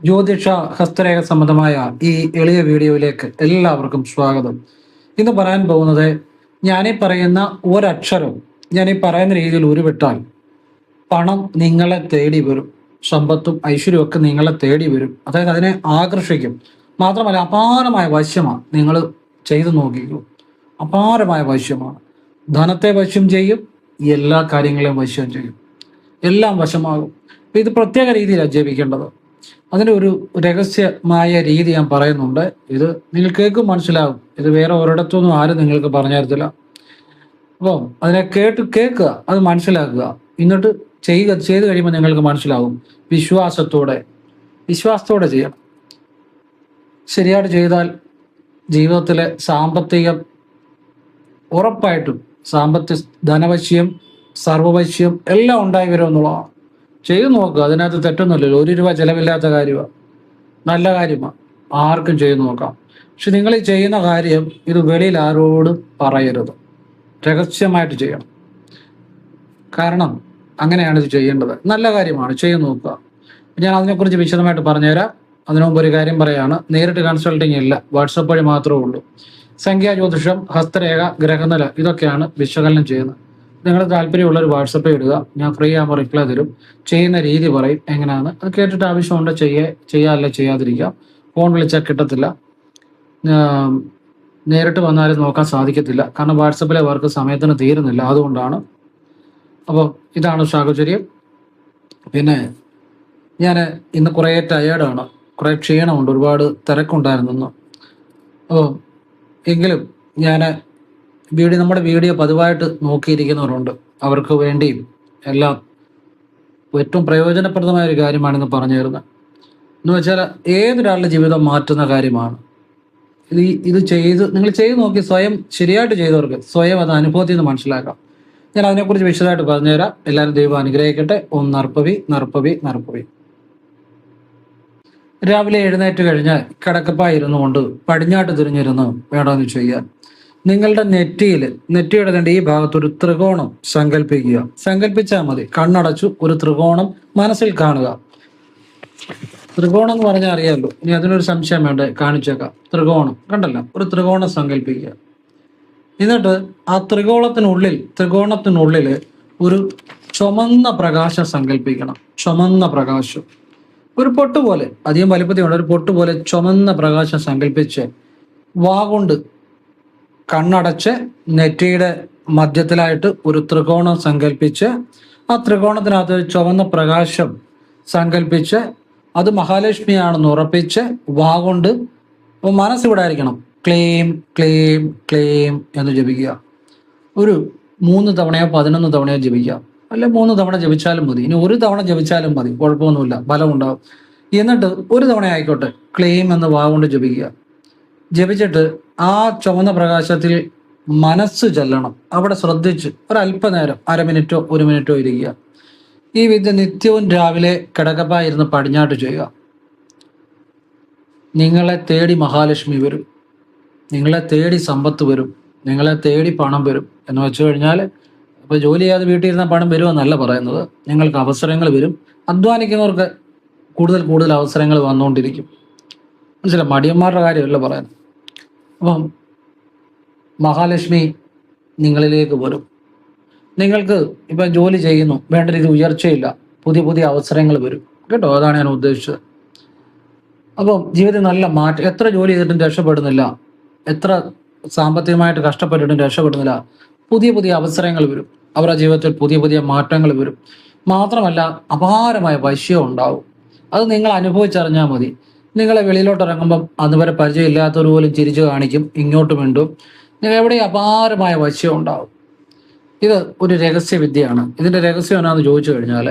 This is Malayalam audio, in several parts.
ജ്യോതിഷ ഹസ്തരേഖ സംബന്ധമായ ഈ എളിയ വീഡിയോയിലേക്ക് എല്ലാവർക്കും സ്വാഗതം. ഇന്ന് പറയാൻ പോകുന്നത്, ഞാനീ പറയുന്ന ഒരക്ഷരം ഞാനീ പറയുന്ന രീതിയിൽ ഉരുവിട്ടാൽ പണം നിങ്ങളെ തേടി വരും, സമ്പത്തും ഐശ്വര്യവും ഒക്കെ നിങ്ങളെ തേടി വരും. അതായത് അതിനെ ആകർഷിക്കും. മാത്രമല്ല അപാരമായ വശ്യമാണ്. നിങ്ങൾ ചെയ്തു നോക്കിക്കൂ, അപാരമായ വശ്യമാണ്. ധനത്തെ വശ്യം ചെയ്യും, എല്ലാ കാര്യങ്ങളെയും വശ്യം ചെയ്യും, എല്ലാം വശമാകും. ഇത് പ്രത്യേക രീതിയിലാണ് ജപിക്കേണ്ടത്. അതിൻ്റെ ഒരു രഹസ്യമായ രീതി ഞാൻ പറയുന്നുണ്ട്. ഇത് നിങ്ങൾ കേൾക്കും, മനസ്സിലാകും. ഇത് വേറെ ഒരിടത്തൊന്നും ആരും നിങ്ങൾക്ക് പറഞ്ഞു തരത്തില്ല. അപ്പം അതിനെ കേൾക്കുക, അത് മനസ്സിലാക്കുക, എന്നിട്ട് ചെയ്ത് കഴിയുമ്പോൾ നിങ്ങൾക്ക് മനസ്സിലാവും. വിശ്വാസത്തോടെ ചെയ്യണം. ശരിയായിട്ട് ചെയ്താൽ ജീവിതത്തിലെ സാമ്പത്തികം ഉറപ്പായിട്ടും ധനവശ്യം, സർവവശ്യം എല്ലാം ഉണ്ടായി വരും എന്നുള്ളതാണ്. ചെയ്തു നോക്കുക, അതിനകത്ത് തെറ്റൊന്നുമില്ലല്ലോ. 1 രൂപ ചിലവില്ലാത്ത കാര്യമാണ്, നല്ല കാര്യമാണ്, ആർക്കും ചെയ്തു നോക്കാം. പക്ഷെ നിങ്ങൾ ഈ ചെയ്യുന്ന കാര്യം ഇത് വെളിയിൽ ആരോടും പറയരുത്, രഹസ്യമായിട്ട് ചെയ്യണം. കാരണം അങ്ങനെയാണ് ഇത് ചെയ്യേണ്ടത്. നല്ല കാര്യമാണ്, ചെയ്തു നോക്കുക. ഞാൻ അതിനെക്കുറിച്ച് വിശദമായിട്ട് പറഞ്ഞുതരാം. അതിനു മുമ്പ് ഒരു കാര്യം പറയാണ്, നേരിട്ട് കൺസൾട്ടിങ് ഇല്ല, വാട്സപ്പ് വഴി മാത്രമേ ഉള്ളൂ. സംഖ്യാജ്യോതിഷം, ഹസ്തരേഖ, ഗ്രഹനില ഇതൊക്കെയാണ് വിശകലനം ചെയ്യുന്നത്. നിങ്ങൾ താല്പര്യമുള്ളൊരു വാട്സപ്പ് ഇടുക, ഞാൻ ഫ്രീ ആകുമ്പോൾ റിപ്ലൈ തരും. ചെയ്യുന്ന രീതി പറയും എങ്ങനെയാണ്. അത് കേട്ടിട്ട് ആവശ്യമുണ്ട് ചെയ്യാല്ല ചെയ്യാതിരിക്കാം. ഫോൺ വിളിച്ചാൽ കിട്ടത്തില്ല, നേരിട്ട് വന്നാലും നോക്കാൻ സാധിക്കത്തില്ല. കാരണം വാട്സപ്പിലെ വർക്ക് സമയത്തിന് തീരുന്നില്ല, അതുകൊണ്ടാണ്. അപ്പോൾ ഇതാണ് സാഹചര്യം. പിന്നെ ഞാൻ ഇന്ന് കുറേ ടയേർഡാണ്, കുറേ ക്ഷീണമുണ്ട്, ഒരുപാട് തിരക്കുണ്ടായിരുന്നു. അപ്പോൾ എങ്കിലും ഞാൻ നമ്മുടെ വീഡിയോ പതിവായിട്ട് നോക്കിയിരിക്കുന്നവരുണ്ട്, അവർക്ക് വേണ്ടിയും എല്ലാം ഏറ്റവും പ്രയോജനപ്രദമായ ഒരു കാര്യമാണെന്ന് പറഞ്ഞു തരുന്നത്. എന്ന് വെച്ചാൽ ഏതൊരാളുടെ ജീവിതം മാറ്റുന്ന കാര്യമാണ് ഇത് നിങ്ങൾ ചെയ്ത് നോക്കി സ്വയം ശരിയായിട്ട് ചെയ്തവർക്ക് സ്വയം അത് അനുഭവത്തിൽ നിന്ന് മനസ്സിലാക്കാം. ഞാൻ അതിനെക്കുറിച്ച് വിശദമായിട്ട് പറഞ്ഞുതരാം. എല്ലാവരും ദൈവം അനുഗ്രഹിക്കട്ടെ. ഓം നർപ്പവി. രാവിലെ എഴുന്നേറ്റ് കഴിഞ്ഞാൽ കിടക്കപ്പായി ഇരുന്നുകൊണ്ട് പടിഞ്ഞാട്ട് തിരിഞ്ഞിരുന്ന് വേണമെന്ന് ചെയ്യാൻ. നിങ്ങളുടെ നെറ്റിയുടെ ഈ ഭാഗത്തൊരു ത്രികോണം സങ്കല്പിച്ചാൽ മതി. കണ്ണടച്ചു ഒരു ത്രികോണം മനസ്സിൽ കാണുക. ത്രികോണം എന്ന് പറഞ്ഞാൽ അറിയാമല്ലോ, ഇനി അതിനൊരു സംശയം വേണ്ട, കാണിച്ചേക്കാം. ത്രികോണം കണ്ടല്ലോ, ഒരു ത്രികോണം സങ്കല്പിക്കുക. എന്നിട്ട് ആ ത്രികോണത്തിനുള്ളിൽ ഒരു ചുമന്ന പ്രകാശം സങ്കല്പിക്കണം. ചുമന്ന പ്രകാശം, ഒരു പൊട്ട് പോലെ, അധികം വലിപ്പത്തിലുണ്ട്, ഒരു പൊട്ട് പോലെ ചുമന്ന പ്രകാശം സങ്കല്പിച്ച് കൊണ്ട് കണ്ണടച്ച് നെറ്റിയുടെ മധ്യത്തിലായിട്ട് ഒരു ത്രികോണം സങ്കല്പിച്ച് ആ ത്രികോണത്തിനകത്ത് ചുവന്ന പ്രകാശം സങ്കല്പിച്ച് അത് മഹാലക്ഷ്മിയാണെന്ന് ഉറപ്പിച്ച് കൊണ്ട് മനസ്സിവിടെ ആയിരിക്കണം. ക്ലീം ക്ലീം ക്ലീം എന്ന് ജപിക്കുക. ഒരു 3 തവണയോ 11 തവണയോ ജപിക്കുക. അല്ല 3 തവണ ജപിച്ചാലും മതി, ഇനി 1 തവണ ജപിച്ചാലും മതി, കുഴപ്പമൊന്നുമില്ല, ബലം ഉണ്ടാവും. എന്നിട്ട് 1 തവണ ആയിക്കോട്ടെ, ക്ലീം എന്ന് കൊണ്ട് ജപിക്കുക. ജപിച്ചിട്ട് ആ ചുവന്ന പ്രകാശത്തിൽ മനസ്സ് ചെല്ലണം. അവിടെ ശ്രദ്ധിച്ച് ഒരല്പനേരം, 1/2 മിനിറ്റോ 1 മിനിറ്റോ ഇരിക്കുക. ഈ വിദ്യ നിത്യവും രാവിലെ കിടക്കപ്പായിരുന്ന് പടിഞ്ഞാട്ട് ചെയ്യുക. നിങ്ങളെ തേടി മഹാലക്ഷ്മി വരും, നിങ്ങളെ തേടി സമ്പത്ത് വരും, നിങ്ങളെ തേടി പണം വരും. എന്ന് വെച്ചു കഴിഞ്ഞാൽ ഇപ്പോൾ ജോലി ചെയ്യാതെ വീട്ടിൽ ഇരുന്ന പണം വരുമെന്നല്ല പറയുന്നത്, നിങ്ങൾക്ക് അവസരങ്ങൾ വരും. അധ്വാനിക്കുന്നവർക്ക് കൂടുതൽ അവസരങ്ങൾ വന്നുകൊണ്ടിരിക്കും. മനസ്സിലായി? മടിയന്മാരുടെ കാര്യമല്ല പറയുന്നത്. അപ്പം മഹാലക്ഷ്മി നിങ്ങളിലേക്ക് വരും. നിങ്ങൾക്ക് ഇപ്പം ജോലി ചെയ്യുന്നു, വേണ്ട രീതി ഉയർച്ചയില്ല, പുതിയ അവസരങ്ങൾ വരും കേട്ടോ. അതാണ് ഞാൻ ഉദ്ദേശിച്ചത്. അപ്പം ജീവിതത്തിൽ നല്ല മാറ്റം. എത്ര ജോലി ചെയ്തിട്ടും രക്ഷപ്പെടുന്നില്ല, എത്ര സാമ്പത്തികമായിട്ട് കഷ്ടപ്പെട്ടിട്ടും രക്ഷപ്പെടുന്നില്ല, പുതിയ അവസരങ്ങൾ വരും. അവരുടെ ജീവിതത്തിൽ പുതിയ മാറ്റങ്ങൾ വരും. മാത്രമല്ല അപാരമായ വശ്യം ഉണ്ടാവും. അത് നിങ്ങൾ അനുഭവിച്ചറിഞ്ഞാൽ മതി. നിങ്ങളെ വെളിയിലോട്ട് ഇറങ്ങുമ്പം അതുവരെ പരിചയമില്ലാത്തവർ പോലും ചിരിച്ചു കാണിക്കും, ഇങ്ങോട്ട് വീണ്ടും നിങ്ങൾ എവിടെ അപാരമായ വശ്യം ഉണ്ടാവും. ഇത് ഒരു രഹസ്യവിദ്യയാണ്. ഇതിൻ്റെ രഹസ്യം എന്നാന്ന് ചോദിച്ചു കഴിഞ്ഞാൽ,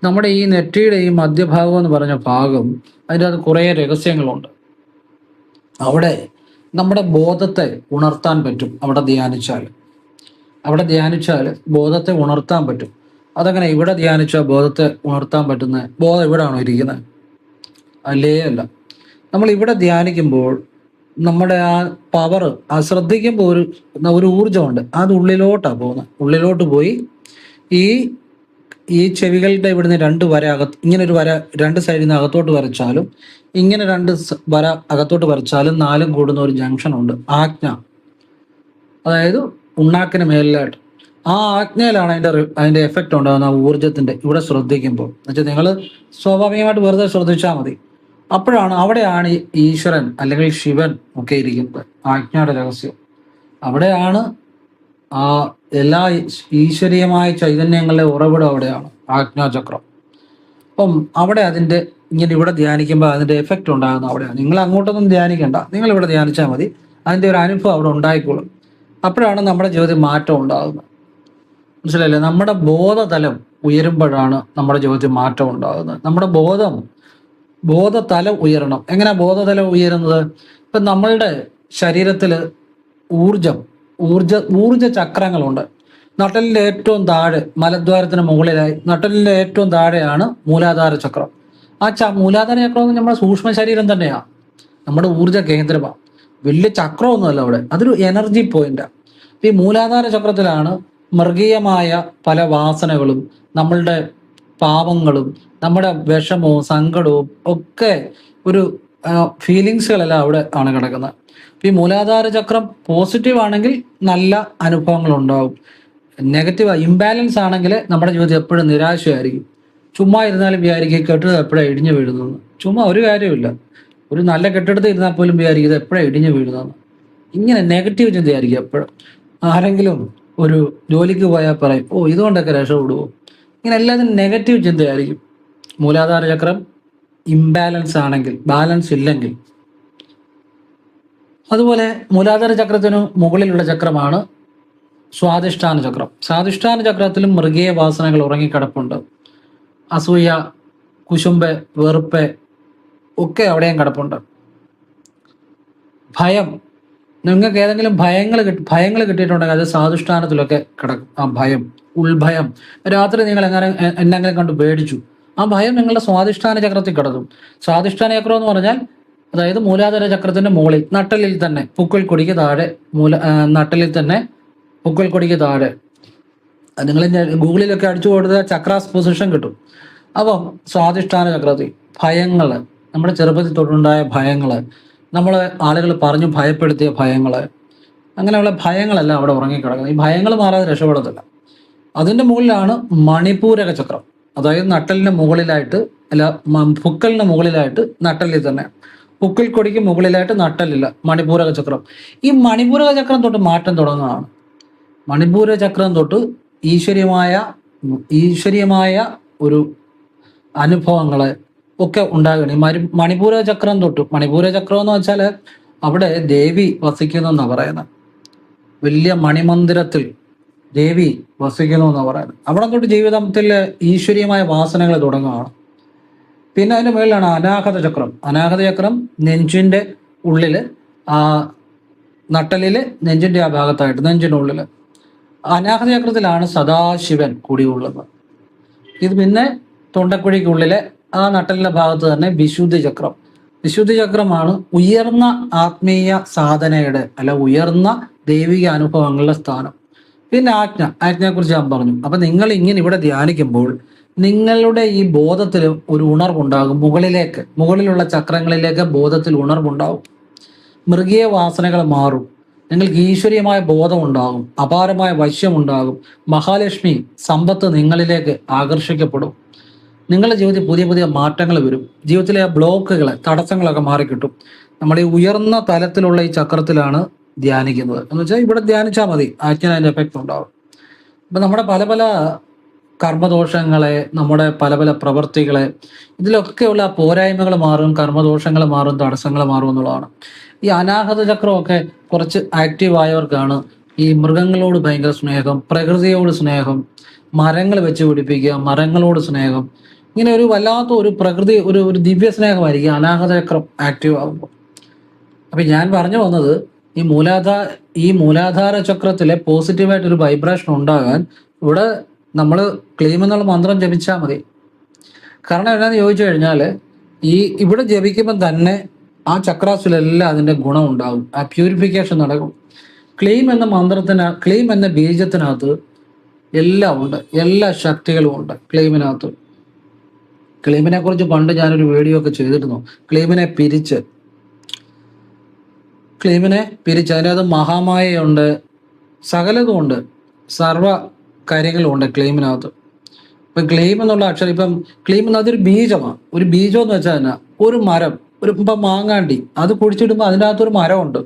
നമ്മുടെ ഈ നെറ്റിയുടെ ഈ മധ്യഭാഗം എന്ന് പറഞ്ഞ ഭാഗം, അതിൻ്റെ അത് കുറേ രഹസ്യങ്ങളുണ്ട്. അവിടെ നമ്മുടെ ബോധത്തെ ഉണർത്താൻ പറ്റും. അവിടെ ധ്യാനിച്ചാൽ ബോധത്തെ ഉണർത്താൻ പറ്റും. അതങ്ങനെ ഇവിടെ ധ്യാനിച്ചാൽ ബോധത്തെ ഉണർത്താൻ പറ്റുന്നത്? ബോധം ഇവിടെയാണോ ഇരിക്കുന്നത്? അല്ല. നമ്മൾ ഇവിടെ ധ്യാനിക്കുമ്പോൾ നമ്മുടെ ആ പവർ, ആ ശ്രദ്ധിക്കുമ്പോൾ ഒരു ഊർജ്ജമുണ്ട്, അത് ഉള്ളിലോട്ടാണ് പോകുന്നത്. ഉള്ളിലോട്ട് പോയി ഈ ഈ ചെവികളുടെ ഇവിടുന്ന് രണ്ട് വര ഇങ്ങനെ ഒരു വര രണ്ട് സൈഡിൽ നിന്ന് അകത്തോട്ട് വരച്ചാലും ഇങ്ങനെ രണ്ട് വര അകത്തോട്ട് വരച്ചാലും നാലും കൂടുന്ന ഒരു ജംഗ്ഷൻ ഉണ്ട്, ആജ്ഞ. അതായത് ഉണ്ണാക്കിന് മേലിലായിട്ട് ആ ആജ്ഞയിലാണ് അതിന്റെ എഫക്റ്റ് ഉണ്ടാകുന്ന ആ ഊർജത്തിന്റെ. ഇവിടെ ശ്രദ്ധിക്കുമ്പോൾ എന്നുവെച്ചാൽ നിങ്ങൾ സ്വാഭാവികമായിട്ട് വെറുതെ ശ്രദ്ധിച്ചാൽ മതി. അപ്പോഴാണ് അവിടെയാണ് ഈശ്വരൻ അല്ലെങ്കിൽ ശിവൻ ഒക്കെ ഇരിക്കുന്നത്, ആജ്ഞയുടെ രഹസ്യം. അവിടെയാണ് ആ എല്ലാ ഈശ്വരീയമായ ചൈതന്യങ്ങളുടെ ഉറവിടം അവിടെയാണ് ആജ്ഞാചക്രം. അപ്പം അവിടെ അതിന്റെ ഇങ്ങനെ ഇവിടെ ധ്യാനിക്കുമ്പോൾ അതിന്റെ എഫക്റ്റ് ഉണ്ടാകുന്ന അവിടെയാണ്. നിങ്ങൾ അങ്ങോട്ടൊന്നും ധ്യാനിക്കണ്ട, നിങ്ങൾ ഇവിടെ ധ്യാനിച്ചാൽ മതി, അതിന്റെ ഒരു അനുഭവം അവിടെ ഉണ്ടായിക്കോളും. അപ്പോഴാണ് നമ്മുടെ ജീവിതത്തിൽ മാറ്റം ഉണ്ടാകുന്നത്. മനസ്സിലായില്ലേ? നമ്മുടെ ബോധതലം ഉയരുമ്പോഴാണ് നമ്മുടെ ജീവിതത്തിൽ മാറ്റം ഉണ്ടാകുന്നത്. നമ്മുടെ ബോധതലം ഉയരണം. എങ്ങനെയാ ബോധതലം ഉയരുന്നത്? ഇപ്പം നമ്മളുടെ ശരീരത്തിൽ ഊർജ ചക്രങ്ങളുണ്ട്. നട്ടലിന്റെ ഏറ്റവും താഴെ മലദ്വാരത്തിന് മുകളിലായി നട്ടലിന്റെ ഏറ്റവും താഴെയാണ് മൂലാധാര ചക്രം. ആ മൂലാധാര ചക്രം നമ്മുടെ സൂക്ഷ്മ ശരീരം തന്നെയാണ്, നമ്മുടെ ഊർജ കേന്ദ്രമാണ്. വലിയ ചക്രമൊന്നുമല്ല അവിടെ, അതൊരു എനർജി പോയിന്റാണ്. ഈ മൂലാധാര ചക്രത്തിലാണ് മൃഗീയമായ പല വാസനകളും നമ്മളുടെ പാപങ്ങളും നമ്മുടെ വിഷമവും സങ്കടവും ഒക്കെ ഒരു ഫീലിങ്സുകളെല്ലാം അവിടെ ആണ് കിടക്കുന്നത്. ഈ മൂലാധാര ചക്രം പോസിറ്റീവ് ആണെങ്കിൽ നല്ല അനുഭവങ്ങൾ ഉണ്ടാവും, നെഗറ്റീവ് ഇംബാലൻസ് ആണെങ്കിൽ നമ്മുടെ ജീവിതത്തിൽ എപ്പോഴും നിരാശയായിരിക്കും. ചുമ്മാ ഇരുന്നാലും വിചാരിക്കും കെട്ടിടം എപ്പോഴാണ് ഇടിഞ്ഞു വീഴുന്നത്. ചുമ്മാ ഒരു കാര്യമില്ല, ഒരു നല്ല കെട്ടിടത്തിൽ ഇരുന്നാൽ പോലും വിചാരിക്കും ഇത് എപ്പോഴാണ് ഇടിഞ്ഞു വീഴുന്നത്. ഇങ്ങനെ നെഗറ്റീവ് ചിന്തയായിരിക്കും എപ്പോഴും. ആരെങ്കിലും ഒരു ജോലിക്ക് പോയാൽ പറയും ഓ ഇതുകൊണ്ടൊക്കെ രക്ഷപ്പെടുവോ. ഇങ്ങനെ എല്ലാത്തിനും നെഗറ്റീവ് ചിന്തയായിരിക്കും. മൂലാധാര ചക്രം ഇംബാലൻസ് ആണെങ്കിൽ, ബാലൻസ് ഇല്ലെങ്കിൽ. അതുപോലെ മൂലാധാര ചക്രത്തിനു മുകളിലുള്ള ചക്രമാണ് സ്വാധിഷ്ഠാന ചക്രം. സ്വാധിഷ്ഠാന ചക്രത്തിലും മൃഗീയ വാസനകൾ ഉറങ്ങിക്കിടപ്പുണ്ട്. അസൂയ, കുശുമ്പ്, വെറുപ്പ് ഒക്കെ അവിടെയും കിടപ്പുണ്ട്. ഭയം, നിങ്ങൾക്ക് ഏതെങ്കിലും ഭയങ്ങൾ കിട്ടിയിട്ടുണ്ടെങ്കിൽ അത് സ്വാധിഷ്ഠാനത്തിലൊക്കെ കിടക്കും. ആ ഭയം, ഉൾഭയം, രാത്രി നിങ്ങൾ എന്നെങ്കിലും കണ്ട് പേടിച്ചു, ആ ഭയം നിങ്ങളുടെ സ്വാധിഷ്ഠാന ചക്രത്തിൽ കിടക്കും. സ്വാധിഷ്ഠാന ചക്രം എന്ന് പറഞ്ഞാൽ അതായത് മൂലാധാര ചക്രത്തിന്റെ മുകളിൽ നട്ടലിൽ തന്നെ പുക്കിൾ കൊടിക്ക് താഴെ നട്ടലിൽ തന്നെ പുക്കിൾ കൊടിക്ക് താഴെ നിങ്ങൾ ഗൂഗിളിലൊക്കെ അടിച്ചു കൊടുത്ത ചക്രാസ് പൊസിഷൻ കിട്ടും. അപ്പം സ്വാധിഷ്ഠാന ചക്രത്തിൽ ഭയങ്ങള്, നമ്മുടെ ചെറുപ്പത്തിൽ തൊട്ടുണ്ടായ ഭയങ്ങള്, നമ്മളെ ആളുകൾ പറഞ്ഞു ഭയപ്പെടുത്തിയ ഭയങ്ങള്, അങ്ങനെയുള്ള ഭയങ്ങളെല്ലാം അവിടെ ഉറങ്ങിക്കിടക്കുന്നത്. ഈ ഭയങ്ങൾ മാറാതെ രക്ഷപ്പെടത്തില്ല. അതിന്റെ മുകളിലാണ് മണിപൂരക ചക്രം. അതായത് നട്ടലിന് മുകളിലായിട്ട് പുക്കലിന് മുകളിലായിട്ട് നട്ടലിൽ തന്നെ പുക്കിൾ കൊടിക്ക് മുകളിലായിട്ട് നട്ടലില്ല മണിപൂരക ചക്രം. ഈ മണിപൂരക ചക്രം തൊട്ട് മാറ്റം തുടങ്ങുകയാണ്. മണിപൂരക ചക്രം തൊട്ട് ഈശ്വരീയമായ ഒരു അനുഭവങ്ങള് ഒക്കെ ഉണ്ടാകണം. ഈ മണിപൂരക ചക്രം തൊട്ട്, മണിപൂരക ചക്രം എന്ന് വെച്ചാൽ അവിടെ ദേവി വസിക്കുന്നു എന്നാണ് പറയുന്നത്. വലിയ മണിമന്ദിരത്തിൽ ദേവി വസിക്കുന്നു എന്നാണ് പറയുന്നത്. അവിടെ തൊട്ട് ജീവിതത്തിൽ ഈശ്വരീയമായ വാസനകൾ തുടങ്ങുകയാണ്. പിന്നെ അതിന്റെ മുകളിലാണ് അനാഹത ചക്രം. അനാഹത ചക്രം നെഞ്ചിന്റെ ഉള്ളില്, നട്ടലില് നെഞ്ചിന്റെ ആ ഭാഗത്തായിട്ട് നെഞ്ചിന്റെ ഉള്ളില് അനാഹത ചക്രത്തിലാണ് സദാശിവൻ കൂടിയുള്ളത്. ഇത് പിന്നെ തൊണ്ടക്കുഴിക്കുള്ളിലെ ആ നട്ടലിന്റെ ഭാഗത്ത് തന്നെ വിശുദ്ധി ചക്രം. വിശുദ്ധി ചക്രമാണ് ഉയർന്ന ആത്മീയ സാധനയുടെ ഉയർന്ന ദൈവിക അനുഭവങ്ങളുടെ സ്ഥാനം. പിന്നെ ആജ്ഞയെ കുറിച്ച് ഞാൻ പറഞ്ഞു. അപ്പൊ നിങ്ങൾ ഇങ്ങനെ ഇവിടെ ധ്യാനിക്കുമ്പോൾ നിങ്ങളുടെ ഈ ബോധത്തിൽ ഒരു ഉണർവുണ്ടാകും. മുകളിലുള്ള ചക്രങ്ങളിലേക്ക് ബോധത്തിൽ ഉണർവുണ്ടാകും. മൃഗീയ വാസനകൾ മാറും. നിങ്ങൾക്ക് ഈശ്വരീയമായ ബോധം ഉണ്ടാകും, അപാരമായ വശ്യമുണ്ടാകും. മഹാലക്ഷ്മി സമ്പത്ത് നിങ്ങളിലേക്ക് ആകർഷിക്കപ്പെടും. നിങ്ങളുടെ ജീവിതത്തിൽ പുതിയ പുതിയ മാറ്റങ്ങൾ വരും. ജീവിതത്തിലെ ബ്ലോക്കുകൾ, തടസ്സങ്ങളൊക്കെ മാറിക്കിട്ടും. നമ്മുടെ ഈ ഉയർന്ന തലത്തിലുള്ള ഈ ചക്രത്തിലാണ് ധ്യാനിക്കുന്നത് എന്ന് വെച്ചാൽ ഇവിടെ ധ്യാനിച്ചാൽ മതി, ആജ്ഞ അതിന്റെ എഫക്റ്റ് ഉണ്ടാവും. അപ്പൊ നമ്മുടെ പല പല കർമ്മദോഷങ്ങളെ, നമ്മുടെ പല പല പ്രവൃത്തികളെ, ഇതിലൊക്കെയുള്ള പോരായ്മകൾ മാറും, കർമ്മദോഷങ്ങൾ മാറും, തടസ്സങ്ങൾ മാറും എന്നുള്ളതാണ്. ഈ അനാഹത ചക്രമൊക്കെ കുറച്ച് ആക്റ്റീവ് ആയവർക്കാണ് ഈ മൃഗങ്ങളോട് ഭയങ്കര സ്നേഹം, പ്രകൃതിയോട് സ്നേഹം, മരങ്ങൾ വെച്ച് പിടിപ്പിക്കുക, മരങ്ങളോട് സ്നേഹം, ഇങ്ങനെ ഒരു വല്ലാത്ത ഒരു പ്രകൃതി ഒരു ദിവ്യ സ്നേഹമായിരിക്കും അനാഹത ചക്രം ആക്റ്റീവ് ആകുമ്പോൾ. അപ്പൊ ഞാൻ പറഞ്ഞു വന്നത് ഈ മൂലാധാര ചക്രത്തിലെ പോസിറ്റീവായിട്ടൊരു വൈബ്രേഷൻ ഉണ്ടാകാൻ ഇവിടെ നമ്മൾ ക്ലീം എന്നുള്ള മന്ത്രം ജപിച്ചാൽ മതി. കാരണം എന്താണെന്ന് ചോദിച്ചു കഴിഞ്ഞാൽ ഇവിടെ ജപിക്കുമ്പോൾ തന്നെ ആ ചക്രാസിലെല്ലാം അതിന്റെ ഗുണം ഉണ്ടാകും, ആ പ്യൂരിഫിക്കേഷൻ നടക്കും. ക്ലീം എന്ന ബീജത്തിനകത്ത് എല്ലാം ഉണ്ട്, എല്ലാ ശക്തികളും ഉണ്ട് ക്ലെയിമിനകത്ത്. ക്ലെയിമിനെ കുറിച്ച് പണ്ട് ഞാനൊരു വീഡിയോ ഒക്കെ ചെയ്തിരുന്നു. ക്ലെയിമിനെ പിരിച്ച് അതിനകത്ത് മഹാമായയുണ്ട്, സകലതും ഉണ്ട്, സർവ കാര്യങ്ങളും ഉണ്ട് ക്ലെയിമിനകത്ത്. ഇപ്പം ക്ലെയിം എന്നുള്ള അക്ഷരം, ഇപ്പം ക്ലെയിം അതൊരു ബീജമാണ്. ഒരു ബീജം എന്ന് വെച്ചാൽ തന്നെ ഒരു മരം, ഇപ്പം മാങ്ങാണ്ടി അത് കുഴിച്ചിടുമ്പോൾ അതിൻ്റെ അകത്തൊരു മരമുണ്ട്.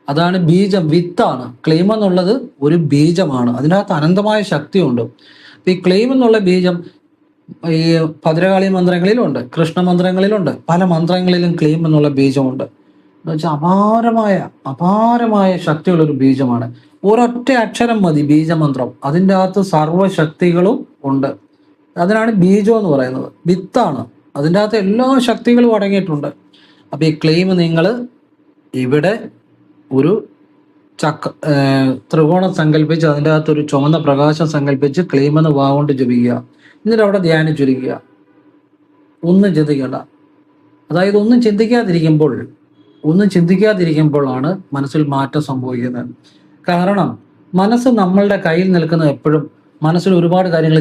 അതാണ് ബീജം, വിത്താണ്. ക്ലെയിം എന്നുള്ളത് ഒരു ബീജമാണ്, അതിനകത്ത് അനന്തമായ ശക്തിയുണ്ട്. ഈ ക്ലെയിം എന്നുള്ള ബീജം ഈ ഭദ്രകാളി മന്ത്രങ്ങളിലുണ്ട്, കൃഷ്ണ മന്ത്രങ്ങളിലുണ്ട്, പല മന്ത്രങ്ങളിലും ക്ലെയിം എന്നുള്ള ബീജമുണ്ട്. എന്ന് വെച്ചാൽ അപാരമായ ശക്തിയുള്ളൊരു ബീജമാണ്. ഒരൊറ്റ അക്ഷരം മതി ബീജമന്ത്രം, അതിൻ്റെ അകത്ത് സർവ്വശക്തികളും ഉണ്ട്. അതിനാണ് ബീജം എന്ന് പറയുന്നത്. വിത്താണ്, അതിൻ്റെ അകത്ത് എല്ലാ ശക്തികളും അടങ്ങിയിട്ടുണ്ട്. അപ്പൊ ഈ ക്ലെയിം നിങ്ങൾ ഇവിടെ ഒരു ത്രികോണം സങ്കല്പിച്ച് അതിൻ്റെ അകത്ത് ഒരു ചുവന്ന പ്രകാശം സങ്കല്പിച്ച് ക്ലെയിം എന്ന് വാഗോണ്ട് ജപിക്കുക. എന്നിട്ട് അവിടെ ധ്യാനിച്ചിരിക്കുക. ഒന്നും ചിന്തിക്കേണ്ട. അതായത് ഒന്നും ചിന്തിക്കാതിരിക്കുമ്പോഴാണ് മനസ്സിൽ മാറ്റം സംഭവിക്കുന്നത്. കാരണം മനസ്സ് നമ്മളുടെ കയ്യിൽ നിൽക്കുന്നത് എപ്പോഴും മനസ്സിൽ ഒരുപാട് കാര്യങ്ങൾ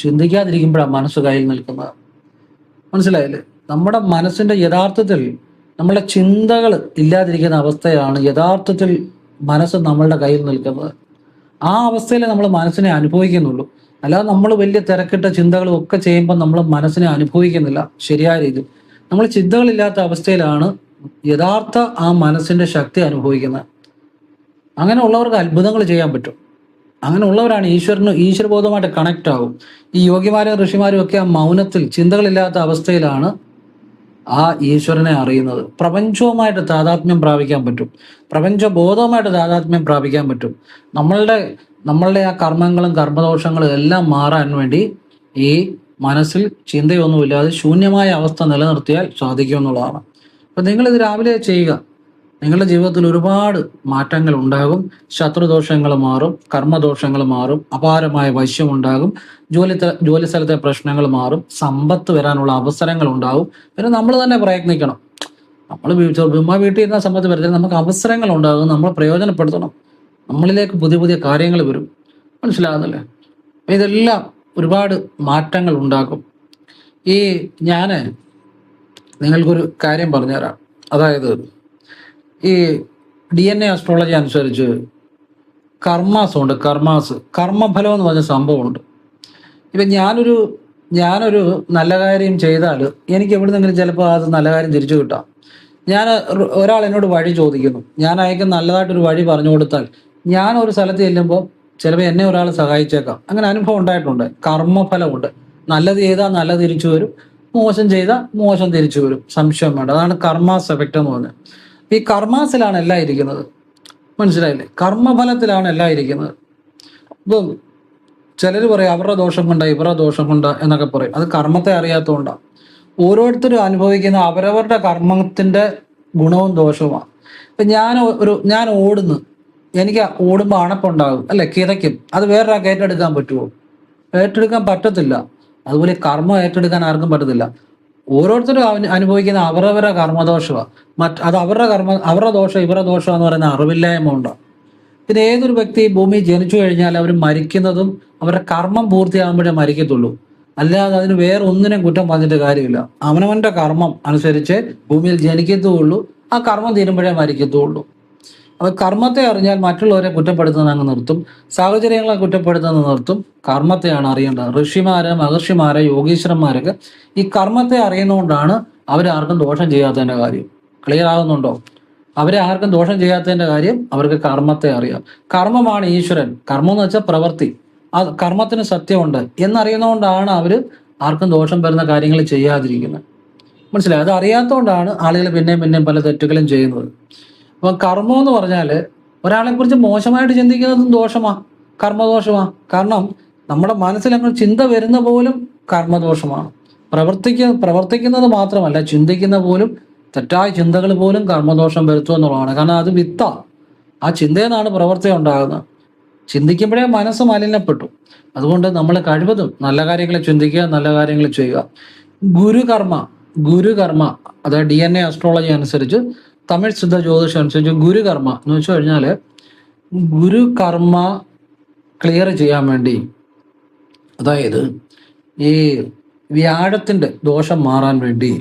ചിന്തിക്കാതിരിക്കുമ്പോഴാണ് മനസ്സ് കയ്യിൽ നിൽക്കുന്നത്. മനസ്സിലായില്ലേ? നമ്മുടെ മനസ്സിന്റെ യഥാർത്ഥത്തിൽ നമ്മുടെ ചിന്തകൾ ഇല്ലാതിരിക്കുന്ന അവസ്ഥയാണ് യഥാർത്ഥത്തിൽ മനസ്സ് നമ്മളുടെ കയ്യിൽ നിൽക്കുന്നത്. ആ അവസ്ഥയിൽ നമ്മൾ മനസ്സിനെ അനുഭവിക്കുന്നുള്ളൂ. അല്ലാതെ നമ്മൾ വലിയ തിരക്കിട്ട ചിന്തകളും ഒക്കെ ചെയ്യുമ്പോൾ നമ്മൾ മനസ്സിനെ അനുഭവിക്കുന്നില്ല ശരിയായ രീതിയിൽ. നമ്മൾ ചിന്തകളില്ലാത്ത അവസ്ഥയിലാണ് യഥാർത്ഥ ആ മനസ്സിന്റെ ശക്തി അനുഭവിക്കുന്നത്. അങ്ങനെ ഉള്ളവർക്ക് അത്ഭുതങ്ങൾ ചെയ്യാൻ പറ്റും. അങ്ങനെ ഉള്ളവരാണ് ഈശ്വരബോധമായിട്ട് കണക്റ്റ് ആകും. ഈ യോഗിമാരും ഋഷിമാരും ഒക്കെ ആ മൗനത്തിൽ ചിന്തകളില്ലാത്ത അവസ്ഥയിലാണ് ആ ഈശ്വരനെ അറിയുന്നത്. പ്രപഞ്ചവുമായിട്ട് താതാത്മ്യം പ്രാപിക്കാൻ പറ്റും, പ്രപഞ്ചബോധവുമായിട്ട് താതാത്മ്യം പ്രാപിക്കാൻ പറ്റും. നമ്മളുടെ ആ കർമ്മങ്ങളും കർമ്മദോഷങ്ങളും എല്ലാം മാറാൻ വേണ്ടി ഈ മനസ്സിൽ ചിന്തയൊന്നുമില്ലാതെ ശൂന്യമായ അവസ്ഥ നിലനിർത്തിയാൽ സാധിക്കുമെന്നുള്ളതാണ്. അപ്പം നിങ്ങളിത് രാവിലെ ചെയ്യുക. നിങ്ങളുടെ ജീവിതത്തിൽ ഒരുപാട് മാറ്റങ്ങൾ ഉണ്ടാകും. ശത്രുദോഷങ്ങൾ മാറും, കർമ്മദോഷങ്ങൾ മാറും, അപാരമായ വശ്യമുണ്ടാകും, ജോലി സ്ഥലത്തെ പ്രശ്നങ്ങൾ മാറും, സമ്പത്ത് വരാനുള്ള അവസരങ്ങൾ ഉണ്ടാകും. പിന്നെ നമ്മൾ തന്നെ പ്രയത്നിക്കണം. നമ്മൾ വീട്ടിൽ ഇരുന്ന സമ്പത്ത് വരത്തില്ല, നമുക്ക് അവസരങ്ങൾ ഉണ്ടാകും, നമ്മൾ പ്രയോജനപ്പെടുത്തണം. നമ്മളിലേക്ക് പുതിയ പുതിയ കാര്യങ്ങൾ വരും. മനസ്സിലാകുന്നില്ലേ? ഇതെല്ലാം ഒരുപാട് മാറ്റങ്ങൾ ഉണ്ടാക്കും. ഞാൻ നിങ്ങൾക്കൊരു കാര്യം പറഞ്ഞുതരാം. അതായത് ഈ DNA അസ്ട്രോളജി അനുസരിച്ച് കർമ്മഫലം എന്ന് പറഞ്ഞ സംഭവമുണ്ട്. ഇപ്പം ഞാനൊരു നല്ല കാര്യം ചെയ്താൽ എനിക്ക് എവിടുന്നെങ്കിലും ചിലപ്പോൾ അത് നല്ല കാര്യം തിരിച്ചു കിട്ടാം. ഒരാൾ എന്നോട് വഴി ചോദിക്കുന്നു, ഞാൻ അയക്ക് നല്ലതായിട്ടൊരു വഴി പറഞ്ഞു കൊടുത്താൽ ഞാൻ ഒരു സ്ഥലത്ത് ചെല്ലുമ്പോൾ ചിലപ്പോൾ എന്നെ ഒരാൾ സഹായിച്ചേക്കാം. അങ്ങനെ അനുഭവം ഉണ്ടായിട്ടുണ്ട്. കർമ്മഫലമുണ്ട്. നല്ലത് ചെയ്താൽ നല്ലത് തിരിച്ചു വരും, മോശം ചെയ്താൽ മോശം തിരിച്ചു വരും, സംശയം വേണ്ട. അതാണ് കർമാസ് എഫക്റ്റ് എന്ന് പറഞ്ഞത്. ഈ കർമാസിലാണ് എല്ലാം ഇരിക്കുന്നത്. മനസ്സിലായില്ലേ? കർമ്മഫലത്തിലാണ് എല്ലാം ഇരിക്കുന്നത്. ഇപ്പം ചിലർ പറയും അവരുടെ ദോഷം കൊണ്ടാ ഇവരുടെ ദോഷം കൊണ്ടാ എന്നൊക്കെ പറയും. അത് കർമ്മത്തെ അറിയാത്തതുകൊണ്ടാണ്. ഓരോരുത്തരും അനുഭവിക്കുന്ന അവരവരുടെ കർമ്മത്തിന്റെ ഗുണവും ദോഷവുമാണ്. ഇപ്പം ഞാൻ ഓടുന്നു, എനിക്ക് ഓടുമ്പോൾ അണപ്പുണ്ടാകും അല്ലെ, കിതയ്ക്കും. അത് വേറൊരാൾക്ക് ഏറ്റെടുക്കാൻ പറ്റുമോ? ഏറ്റെടുക്കാൻ പറ്റത്തില്ല. അതുപോലെ കർമ്മം ഏറ്റെടുക്കാൻ ആർക്കും പറ്റത്തില്ല. ഓരോരുത്തരും അനുഭവിക്കുന്ന അവരവരുടെ കർമ്മദോഷമാണ്. അത് അവരുടെ ദോഷം ഇവരുടെ ദോഷം എന്ന് പറയുന്ന അറിവില്ലായ്മ ഉണ്ടാവും. പിന്നെ ഏതൊരു വ്യക്തി ഭൂമിയിൽ ജനിച്ചു കഴിഞ്ഞാൽ അവർ മരിക്കുന്നതും അവരുടെ കർമ്മം പൂർത്തിയാകുമ്പോഴേ മരിക്കത്തുള്ളൂ. അല്ലാതെ അതിന് വേറെ ഒന്നിനും കുറ്റം പറഞ്ഞിട്ട് കാര്യമില്ല. അവനവന്റെ കർമ്മം അനുസരിച്ച് ഭൂമിയിൽ ജനിക്കത്തുള്ളൂ, ആ കർമ്മം തീരുമ്പോഴേ മരിക്കത്തുള്ളൂ. അപ്പോൾ കർമ്മത്തെ അറിഞ്ഞാൽ മറ്റുള്ളവരെ കുറ്റപ്പെടുത്തുന്നത് അങ്ങ് നിർത്തും, സാഹചര്യങ്ങളെ കുറ്റപ്പെടുത്തുന്നത് നിർത്തും. കർമ്മത്തെയാണ് അറിയേണ്ടത്. ഋഷിമാര്, മഹർഷിമാര്, യോഗീശ്വരന്മാരൊക്കെ ഈ കർമ്മത്തെ അറിയുന്നതുകൊണ്ടാണ് അവരാർക്കും ദോഷം ചെയ്യാത്തതിൻ്റെ കാര്യം. ക്ലിയർ ആകുന്നുണ്ടോ? അവരെ ആർക്കും ദോഷം ചെയ്യാത്തതിൻ്റെ കാര്യം അവർക്ക് കർമ്മത്തെ അറിയാം. കർമ്മമാണ് ഈശ്വരൻ. കർമ്മം എന്ന് വെച്ചാൽ പ്രവൃത്തി. ആ കർമ്മത്തിന് സത്യമുണ്ട് എന്നറിയുന്നതുകൊണ്ടാണ് അവർ ആർക്കും ദോഷം വരുന്ന കാര്യങ്ങൾ ചെയ്യാതിരിക്കുന്നത്. മനസ്സിലായി? അത് അറിയാത്തതുകൊണ്ടാണ് ആളുകൾ പിന്നെയും പല തെറ്റുകളും ചെയ്യുന്നത്. അപ്പം കർമ്മം എന്ന് പറഞ്ഞാൽ ഒരാളെ കുറിച്ച് മോശമായിട്ട് ചിന്തിക്കുന്നതും ദോഷമാണ്, കർമ്മദോഷമാണ്. കാരണം നമ്മുടെ മനസ്സിൽ അങ്ങനെ ചിന്ത വരുന്ന പോലും കർമ്മദോഷമാണ്. പ്രവർത്തിക്കുന്നത് മാത്രമല്ല, ചിന്തിക്കുന്ന പോലും തെറ്റായ ചിന്തകൾ പോലും കർമ്മദോഷം വരുത്തുക എന്നുള്ളതാണ്. കാരണം അത് വിത്ത, ആ ചിന്തയിൽ നിന്നാണ് പ്രവൃത്തി ഉണ്ടാകുന്നത്. ചിന്തിക്കുമ്പോഴേ മനസ്സ് മലിനപ്പെട്ടു. അതുകൊണ്ട് നമ്മൾ കഴിവതും നല്ല കാര്യങ്ങൾ ചിന്തിക്കുക, നല്ല കാര്യങ്ങൾ ചെയ്യുക. ഗുരുകർമ്മ അതായത് DNA അസ്ട്രോളജി അനുസരിച്ച്, തമിഴ് സിദ്ധ ജ്യോതിഷം അനുസരിച്ച് ഗുരുകർമ്മ എന്ന് വെച്ച് കഴിഞ്ഞാൽ ഗുരുകർമ്മ ക്ലിയർ ചെയ്യാൻ വേണ്ടി, അതായത് ഈ വ്യാഴത്തിൻ്റെ ദോഷം മാറാൻ വേണ്ടി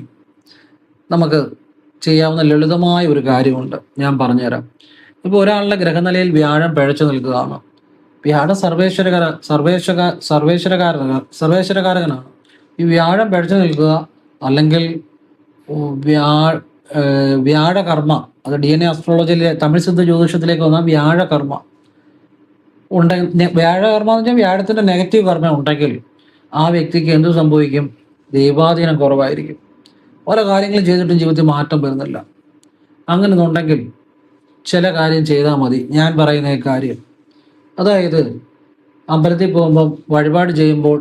നമുക്ക് ചെയ്യാവുന്ന ലളിതമായ ഒരു കാര്യമുണ്ട്, ഞാൻ പറഞ്ഞുതരാം. ഇപ്പോൾ ഒരാളുടെ ഗ്രഹനിലയിൽ വ്യാഴം പിഴച്ചു നിൽക്കുകയാണ്. വ്യാഴം സർവേശ്വരകാരകനാണ്. ഈ വ്യാഴം പിഴച്ചു നിൽക്കുക, അല്ലെങ്കിൽ വ്യാ വ്യാഴകർമ്മ, അത് DNA അസ്ട്രോളജിയിലെ തമിഴ് സിദ്ധ ജ്യോതിഷത്തിലേക്ക് വന്ന വ്യാഴകർമ്മ വ്യാഴകർമ്മ എന്ന് വെച്ചാൽ വ്യാഴത്തിന്റെ നെഗറ്റീവ് കർമ്മ ഉണ്ടെങ്കിൽ ആ വ്യക്തിക്ക് എന്ത് സംഭവിക്കും? ദൈവാധീനം കുറവായിരിക്കും. പല കാര്യങ്ങളും ചെയ്തിട്ടും ജീവിതത്തിൽ മാറ്റം വരുന്നില്ല. അങ്ങനെ ഉണ്ടെങ്കിൽ ചില കാര്യം ചെയ്താൽ മതി. ഞാൻ പറയുന്ന കാര്യം, അതായത് അമ്പലത്തിൽ പോകുമ്പം വഴിപാട് ചെയ്യുമ്പോൾ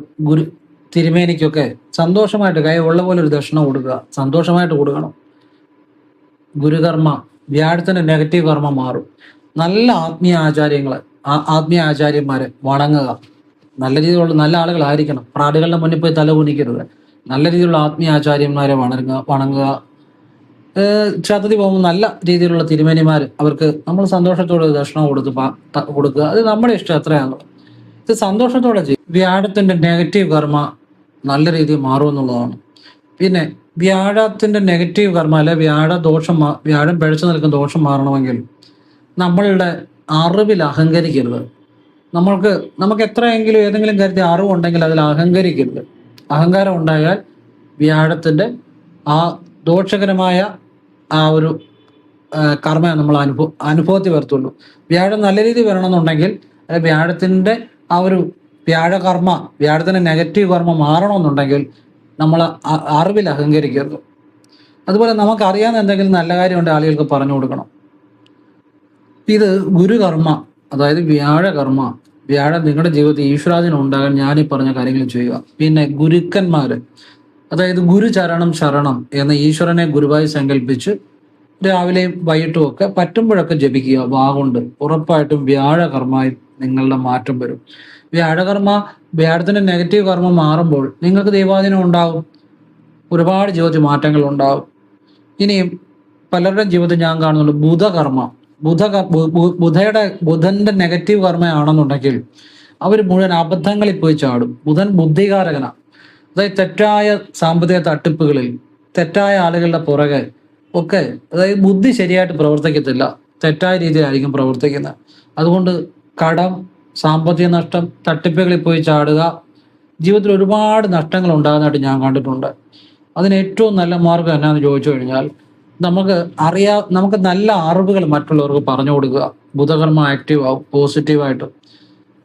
തിരുമേനിക്കൊക്കെ സന്തോഷമായിട്ട് കൈ ഉള്ള പോലെ ഒരു ദക്ഷിണ കൊടുക്കുക. സന്തോഷമായിട്ട് കൊടുക്കണം. ഗുരുകർമ്മ, വ്യാഴത്തിന്റെ നെഗറ്റീവ് കർമ്മ മാറും. നല്ല ആത്മീയ ആചാര്യന്മാരെ വണങ്ങുക. നല്ല രീതിയിലുള്ള നല്ല ആളുകളായിരിക്കണം. പ്രാടുകളുടെ മുന്നിൽ പോയി തല കുനിക്കരുത്. നല്ല രീതിയിലുള്ള ആത്മീയ ആചാര്യന്മാരെ വണങ്ങുക. ക്ഷേത്രത്തിൽ പോകുമ്പോൾ നല്ല രീതിയിലുള്ള തിരുമേനിമാർ, അവർക്ക് നമ്മൾ സന്തോഷത്തോടെ ദക്ഷിണ കൊടുക്കുക. അത് നമ്മുടെ ഇഷ്ടം എത്രയാണെന്നുള്ളത്. ഇത് സന്തോഷത്തോടെ ചെയ്യും. വ്യാഴത്തിന്റെ നെഗറ്റീവ് കർമ്മ നല്ല രീതിയിൽ മാറുമെന്നുള്ളതാണ്. പിന്നെ വ്യാഴത്തിന്റെ നെഗറ്റീവ് കർമ്മ അല്ലെ വ്യാഴം പിഴച്ചു നിൽക്കുന്ന ദോഷം മാറണമെങ്കിൽ നമ്മളുടെ അറിവിൽ അഹങ്കരിക്കരുത്. നമുക്ക് എത്രയെങ്കിലും ഏതെങ്കിലും കാര്യത്തിൽ അറിവുണ്ടെങ്കിൽ അതിൽ അഹങ്കരിക്കരുത്. അഹങ്കാരം ഉണ്ടായാൽ വ്യാഴത്തിന്റെ ആ ദോഷകരമായ ആ ഒരു കർമ്മ നമ്മൾ അനുഭവത്തിൽ വരത്തുള്ളൂ. വ്യാഴം നല്ല രീതിയിൽ വരണമെന്നുണ്ടെങ്കിൽ വ്യാഴത്തിന്റെ ആ ഒരു വ്യാഴത്തിന്റെ നെഗറ്റീവ് കർമ്മ മാറണമെന്നുണ്ടെങ്കിൽ നമ്മൾ അറിവിൽ അഹങ്കരിക്കരുത്. അതുപോലെ നമുക്കറിയാവുന്ന എന്തെങ്കിലും നല്ല കാര്യമുണ്ട് ആളുകൾക്ക് പറഞ്ഞു കൊടുക്കണം. ഇത് ഗുരുകർമ്മ, അതായത് വ്യാഴകർമ്മ. വ്യാഴം നിങ്ങളുടെ ജീവിതത്തിൽ ഈശ്വരാധീനം ഉണ്ടാകാൻ ഞാനീ പറഞ്ഞ കാര്യങ്ങൾ ചെയ്യുക. പിന്നെ ഗുരുക്കന്മാര്, അതായത് ഗുരുചരണം ശരണം എന്ന ഈശ്വരനെ ഗുരുവായി സങ്കല്പിച്ച് രാവിലെയും വൈകിട്ടും ഒക്കെ പറ്റുമ്പോഴൊക്കെ ജപിക്കുക. വാഗുണ്ട്. ഉറപ്പായിട്ടും വ്യാഴകർമ്മയിൽ നിങ്ങളുടെ മാറ്റം വരും. വ്യാഴത്തിന്റെ നെഗറ്റീവ് കർമ്മം മാറുമ്പോൾ നിങ്ങൾക്ക് ദൈവാധീനം ഉണ്ടാവും. ഒരുപാട് ജീവിതത്തിൽ മാറ്റങ്ങൾ ഉണ്ടാവും. ഇനിയും പലരുടെയും ജീവിതത്തിൽ ഞാൻ കാണുന്നുണ്ട് ബുധകർമ്മ. ബുധന്റെ നെഗറ്റീവ് കർമ്മയാണെന്നുണ്ടെങ്കിൽ അവർ മുഴുവൻ അബദ്ധങ്ങളിൽ പോയി ചാടും. ബുധൻ ബുദ്ധികാരകനാണ്. അതായത് തെറ്റായ സാമ്പത്തിക തട്ടിപ്പുകളിൽ, തെറ്റായ ആളുകളുടെ പുറകെ ഒക്കെ, അതായത് ബുദ്ധി ശരിയായിട്ട് പ്രവർത്തിക്കത്തില്ല, തെറ്റായ രീതിയിലായിരിക്കും പ്രവർത്തിക്കുന്നത്. അതുകൊണ്ട് കടം, സാമ്പത്തിക നഷ്ടം, തട്ടിപ്പുകളിൽ പോയി ചാടുക, ജീവിതത്തിൽ ഒരുപാട് നഷ്ടങ്ങൾ ഉണ്ടാകുന്നതായിട്ട് ഞാൻ കണ്ടിട്ടുണ്ട്. അതിന് ഏറ്റവും നല്ല മാർഗം എന്നാന്ന് ചോദിച്ചു കഴിഞ്ഞാൽ നമുക്ക് നല്ല അറിവുകൾ മറ്റുള്ളവർക്ക് പറഞ്ഞു കൊടുക്കുക. ബുധകർമ്മ ആക്റ്റീവ് ആവും പോസിറ്റീവായിട്ട്.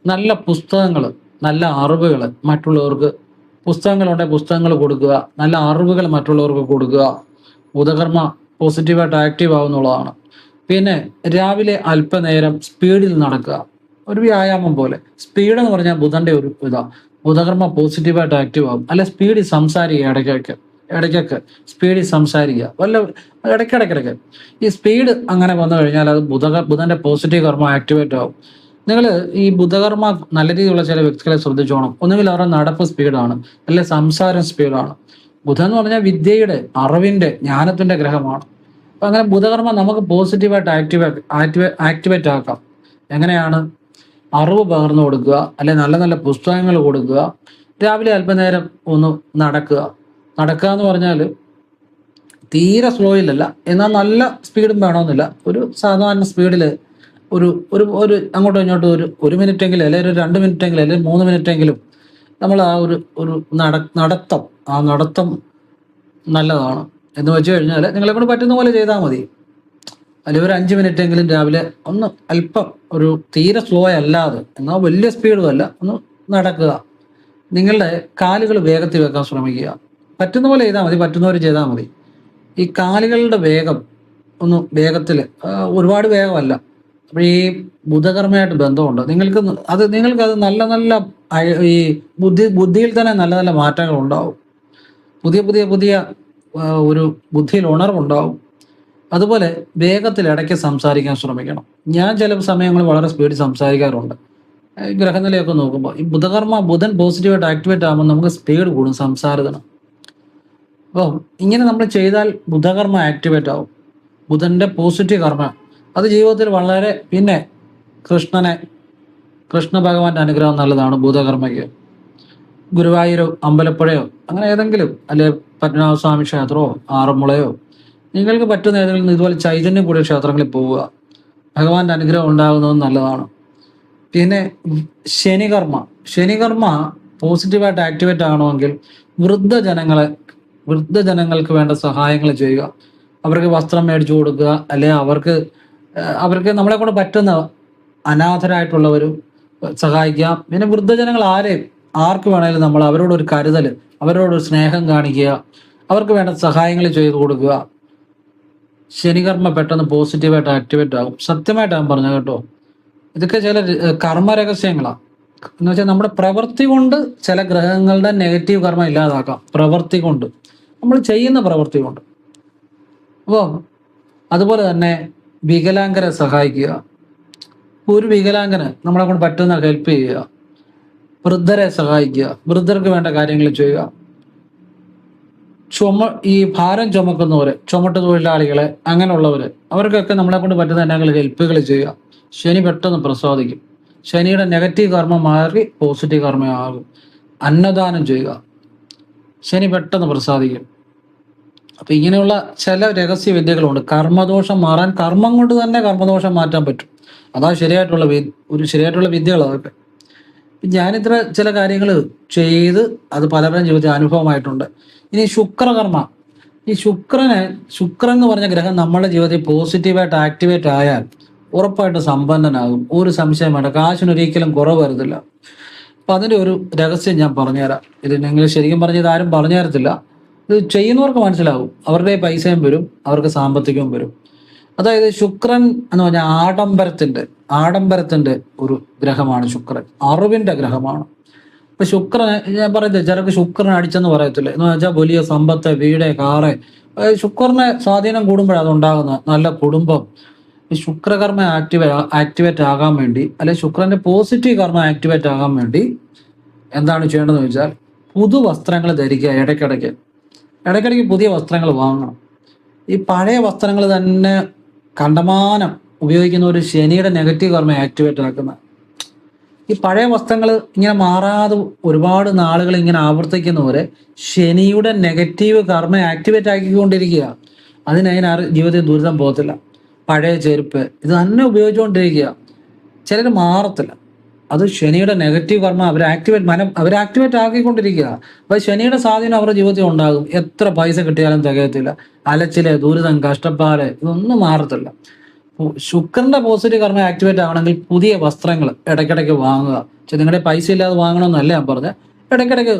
നല്ല പുസ്തകങ്ങൾ, നല്ല അറിവുകൾ മറ്റുള്ളവർക്ക്, പുസ്തകങ്ങളുണ്ടെങ്കിൽ പുസ്തകങ്ങൾ കൊടുക്കുക. നല്ല അറിവുകൾ മറ്റുള്ളവർക്ക് കൊടുക്കുക. ബുധകർമ്മ പോസിറ്റീവായിട്ട് ആക്റ്റീവ് ആവുന്നുള്ളതാണ്. പിന്നെ രാവിലെ അല്പനേരം സ്പീഡിൽ നടക്കുക, ഒരു വ്യായാമം പോലെ. സ്പീഡ് എന്ന് പറഞ്ഞാൽ ബുധന്റെ ഒരു ബുധകർമ്മ പോസിറ്റീവായിട്ട് ആക്റ്റീവ് ആവും. അല്ലെ സ്പീഡിൽ സംസാരിക്കുക. ഇടയ്ക്കൊക്കെ സ്പീഡിൽ സംസാരിക്കുക. ഇടയ്ക്കിടയ്ക്ക് ഈ സ്പീഡ് അങ്ങനെ വന്നു കഴിഞ്ഞാൽ അത് ബുധന്റെ പോസിറ്റീവ് കർമ്മ ആക്ടിവേറ്റ് ആവും. നിങ്ങൾ ഈ ബുധകർമ്മ നല്ല രീതിയിലുള്ള ചില വ്യക്തികളെ ശ്രദ്ധിച്ചോണം. ഒന്നുകിൽ അവരുടെ നടപ്പ് സ്പീഡാണ്, അല്ലെ സംസാരം സ്പീഡാണ്. ബുധൻ എന്ന് പറഞ്ഞാൽ വിദ്യയുടെ, അറിവിന്റെ, ജ്ഞാനത്തിന്റെ ഗ്രഹമാണ്. അപ്പൊ അങ്ങനെ ബുധകർമ്മ നമുക്ക് പോസിറ്റീവായിട്ട് ആക്ടിവേറ്റ് ആക്കാം. എങ്ങനെയാണ്? അറിവ് പകർന്നു കൊടുക്കുക, അല്ലെ നല്ല നല്ല പുസ്തകങ്ങൾ കൊടുക്കുക. രാവിലെ അല്പനേരം ഒന്ന് നടക്കുക എന്ന് പറഞ്ഞാൽ തീരെ സ്ലോയിലല്ല, എന്നാൽ നല്ല സ്പീഡും വേണമെന്നില്ല. ഒരു സാധാരണ സ്പീഡിൽ ഒരു അങ്ങോട്ടും ഇങ്ങോട്ടും ഒരു മിനിറ്റെങ്കിലും, അല്ലെങ്കിൽ ഒരു 2 മിനിറ്റെങ്കിലും, അല്ലെങ്കിൽ 3 മിനിറ്റെങ്കിലും നമ്മൾ ആ ഒരു നടത്തം നല്ലതാണ്. എന്ന് വെച്ച് കഴിഞ്ഞാൽ നിങ്ങളെ കൊണ്ട് പറ്റുന്ന പോലെ ചെയ്താൽ മതി. അല്ലെങ്കിൽ ഒരു 5 മിനിറ്റെങ്കിലും രാവിലെ ഒന്ന് അല്പം ഒരു തീരെ സ്ലോ അല്ലാതെ, എന്നാൽ വലിയ സ്പീഡും അല്ല, ഒന്ന് നടക്കുക. നിങ്ങളുടെ കാലുകൾ വേഗത്തിൽ വെക്കാൻ ശ്രമിക്കുക. പറ്റുന്ന പോലെ ചെയ്താൽ മതി, പറ്റുന്നവർ ചെയ്താൽ മതി. ഈ കാലുകളുടെ വേഗം ഒന്ന് വേഗത്തിൽ, ഒരുപാട് വേഗമല്ല. അപ്പോൾ ഈ ബുധകർമ്മയായിട്ട് ബന്ധമുണ്ട്. നിങ്ങൾക്കത് നല്ല ഈ ബുദ്ധിയിൽ തന്നെ നല്ല മാറ്റങ്ങൾ ഉണ്ടാവും. പുതിയ ഒരു ബുദ്ധിയിൽ ഉണർവുണ്ടാവും. അതുപോലെ വേഗത്തിൽ ഇടയ്ക്ക് സംസാരിക്കാൻ ശ്രമിക്കണം. ഞാൻ ചില സമയങ്ങളിൽ വളരെ സ്പീഡിൽ സംസാരിക്കാറുണ്ട്. ഗ്രഹനിലയൊക്കെ നോക്കുമ്പോൾ ഈ ബുധൻ പോസിറ്റീവായിട്ട് ആക്ടിവേറ്റ് ആകുമ്പോൾ നമുക്ക് സ്പീഡ് കൂടും സംസാരത്തിന്. അപ്പോൾ ഇങ്ങനെ നമ്മൾ ചെയ്താൽ ബുധകർമ്മ ആക്ടിവേറ്റ് ആവും. ബുധന്റെ പോസിറ്റീവ് കർമ്മ അത് ജീവിതത്തിൽ വളരെ. പിന്നെ കൃഷ്ണ ഭഗവാന്റെ അനുഗ്രഹം നല്ലതാണ് ഭൂതകർമ്മയ്ക്ക്. ഗുരുവായൂർ അമ്പലപ്പുഴയോ അങ്ങനെ ഏതെങ്കിലും, അല്ലെ പത്മനാഭസ്വാമി ക്ഷേത്രമോ ആറന്മുളയോ, നിങ്ങൾക്ക് പറ്റുന്ന ഏതെങ്കിലും ഇതുപോലെ ചൈതന്യം കൂടിയ ക്ഷേത്രങ്ങളിൽ പോവുക. ഭഗവാന്റെ അനുഗ്രഹം ഉണ്ടാകുന്നത് നല്ലതാണ്. പിന്നെ ശനികർമ്മ. ശനികർമ്മ പോസിറ്റീവായിട്ട് ആക്ടിവേറ്റ് ആകണമെങ്കിൽ വൃദ്ധജനങ്ങൾക്ക് വേണ്ട സഹായങ്ങൾ ചെയ്യുക. അവർക്ക് വസ്ത്രം മേടിച്ചു കൊടുക്കുക, അല്ലെ അവർക്ക് നമ്മളെ കൊണ്ട് പറ്റുന്ന അനാഥരായിട്ടുള്ളവരും സഹായിക്കാം. പിന്നെ വൃദ്ധജനങ്ങൾ ആർക്ക് വേണേലും നമ്മൾ അവരോടൊരു കരുതൽ, അവരോടൊരു സ്നേഹം കാണിക്കുക, അവർക്ക് വേണ്ട സഹായങ്ങൾ ചെയ്തു കൊടുക്കുക. ശനികർമ്മ പെട്ടെന്ന് പോസിറ്റീവായിട്ട് ആക്ടിവേറ്റ് ആകും. സത്യമായിട്ടാണ് പറഞ്ഞത് കേട്ടോ. ഇതൊക്കെ ചില കർമ്മരഹസ്യങ്ങളാണ്. എന്ന് വെച്ചാൽ നമ്മുടെ പ്രവൃത്തി കൊണ്ട് ചില ഗ്രഹങ്ങളുടെ നെഗറ്റീവ് കർമ്മ ഇല്ലാതാക്കാം. പ്രവൃത്തി കൊണ്ട്, നമ്മൾ ചെയ്യുന്ന പ്രവൃത്തി കൊണ്ട്. അപ്പോൾ അതുപോലെ തന്നെ വികലാംഗരെ സഹായിക്കുക. ഒരു വികലാംഗന് നമ്മളെ കൊണ്ട് പറ്റുന്ന ഹെൽപ്പ് ചെയ്യുക. വൃദ്ധരെ സഹായിക്കുക, വൃദ്ധർക്ക് വേണ്ട കാര്യങ്ങൾ ചെയ്യുക. ഈ ഭാരം ചുമക്കുന്നവര്, ചുമട്ട് തൊഴിലാളികളെ, അങ്ങനെയുള്ളവര്, അവർക്കൊക്കെ നമ്മളെ കൊണ്ട് പറ്റുന്ന എന്തെങ്കിലും ഹെൽപ്പുകൾ ചെയ്യുക. ശനി പെട്ടെന്ന് പ്രസാദിക്കും. ശനിയുടെ നെഗറ്റീവ് കർമ്മം മാറി പോസിറ്റീവ് കർമ്മമാകും. അന്നദാനം ചെയ്യുക, ശനി പെട്ടെന്ന് പ്രസാദിക്കും. അപ്പൊ ഇങ്ങനെയുള്ള ചില രഹസ്യ വിദ്യകളുണ്ട്. കർമ്മദോഷം മാറാൻ കർമ്മം കൊണ്ട് തന്നെ കർമ്മദോഷം മാറ്റാൻ പറ്റും. അതാ ശരിയായിട്ടുള്ള വിദ്യകൾ അതൊക്കെ. ഞാനിത്ര ചില കാര്യങ്ങൾ ചെയ്ത് അത് പലരുടെയും ജീവിതത്തിൽ അനുഭവമായിട്ടുണ്ട്. ഇനി ശുക്രകർമ്മ. ഈ ശുക്രൻ എന്ന് പറഞ്ഞ ഗ്രഹം നമ്മുടെ ജീവിതത്തിൽ പോസിറ്റീവായിട്ട് ആക്ടിവേറ്റ് ആയാൽ ഉറപ്പായിട്ട് സമ്പന്നനാകും. ഒരു സംശയം വേണ്ട. കാശിനൊരിക്കലും കുറവ് വരുന്നില്ല. അപ്പൊ അതിന്റെ ഒരു രഹസ്യം ഞാൻ പറഞ്ഞുതരാം. ഇത് നിങ്ങൾ ശരിക്കും പറഞ്ഞത് ആരും പറഞ്ഞു തരത്തില്ല. ഇത് ചെയ്യുന്നവർക്ക് മനസ്സിലാവും. അവരുടെ പൈസയും വരും, അവർക്ക് സാമ്പത്തികവും വരും. അതായത് ശുക്രൻ എന്ന് പറഞ്ഞാൽ ആഡംബരത്തിന്റെ ഒരു ഗ്രഹമാണ് ശുക്രൻ. അറിവിന്റെ ഗ്രഹമാണ്. ഇപ്പൊ ശുക്രൻ, ഞാൻ പറയുന്നത് ചിലർക്ക് ശുക്രൻ അടിച്ചെന്ന് പറയത്തില്ല. എന്ന് വെച്ചാൽ വലിയ സമ്പത്ത്, വീട്, കാറ്. ശുക്രനെ സ്വാധീനം കൂടുമ്പോഴാണ് അതുണ്ടാകുന്നത്. നല്ല കുടുംബം. ഈ ശുക്രകർമ്മ ആക്ടിവേറ്റ് ആകാൻ വേണ്ടി, അല്ലെ ശുക്രന്റെ പോസിറ്റീവ് കർമ്മ ആക്ടിവേറ്റ് ആകാൻ വേണ്ടി എന്താണ് ചെയ്യേണ്ടതെന്ന് വെച്ചാൽ പുതുവസ്ത്രങ്ങൾ ധരിക്കുക. ഇടയ്ക്കിടയ്ക്ക് പുതിയ വസ്ത്രങ്ങൾ വാങ്ങണം. ഈ പഴയ വസ്ത്രങ്ങൾ തന്നെ കണ്ടമാനം ഉപയോഗിക്കുന്ന ഒരു ശനിയുടെ നെഗറ്റീവ് കർമ്മ ആക്ടിവേറ്റ് ആക്കുന്ന. ഈ പഴയ വസ്ത്രങ്ങൾ ഇങ്ങനെ മാറാതെ ഒരുപാട് നാളുകൾ ഇങ്ങനെ ആവർത്തിക്കുന്നവരെ ശനിയുടെ നെഗറ്റീവ് കർമ്മ ആക്ടിവേറ്റ് ആക്കിക്കൊണ്ടിരിക്കുക. ജീവിതത്തിൽ ദുരിതം പോകത്തില്ല. പഴയ ചെരുപ്പ് ഇത് തന്നെ ഉപയോഗിച്ചുകൊണ്ടിരിക്കുക. ചിലർ മാറത്തില്ല. അത് ശനിയുടെ നെഗറ്റീവ് കർമ്മ അവർ ആക്ടിവേറ്റ് ആക്കിക്കൊണ്ടിരിക്കുക. അപ്പൊ ശനിയുടെ സ്വാധീനം അവരുടെ ജീവിതത്തിൽ ഉണ്ടാകും. എത്ര പൈസ കിട്ടിയാലും തികയത്തില്ല. അലച്ചില്, ദുരിതം, കഷ്ടപ്പാട് ഇതൊന്നും മാറത്തില്ല. ശുക്രന്റെ പോസിറ്റീവ് കർമ്മ ആക്ടിവേറ്റ് ആവണമെങ്കിൽ പുതിയ വസ്ത്രങ്ങൾ ഇടയ്ക്കിടയ്ക്ക് വാങ്ങുക. പക്ഷെ നിങ്ങളുടെ പൈസ ഇല്ലാതെ വാങ്ങണമെന്നല്ല ഞാൻ പറഞ്ഞത്. ഇടയ്ക്കിടയ്ക്ക്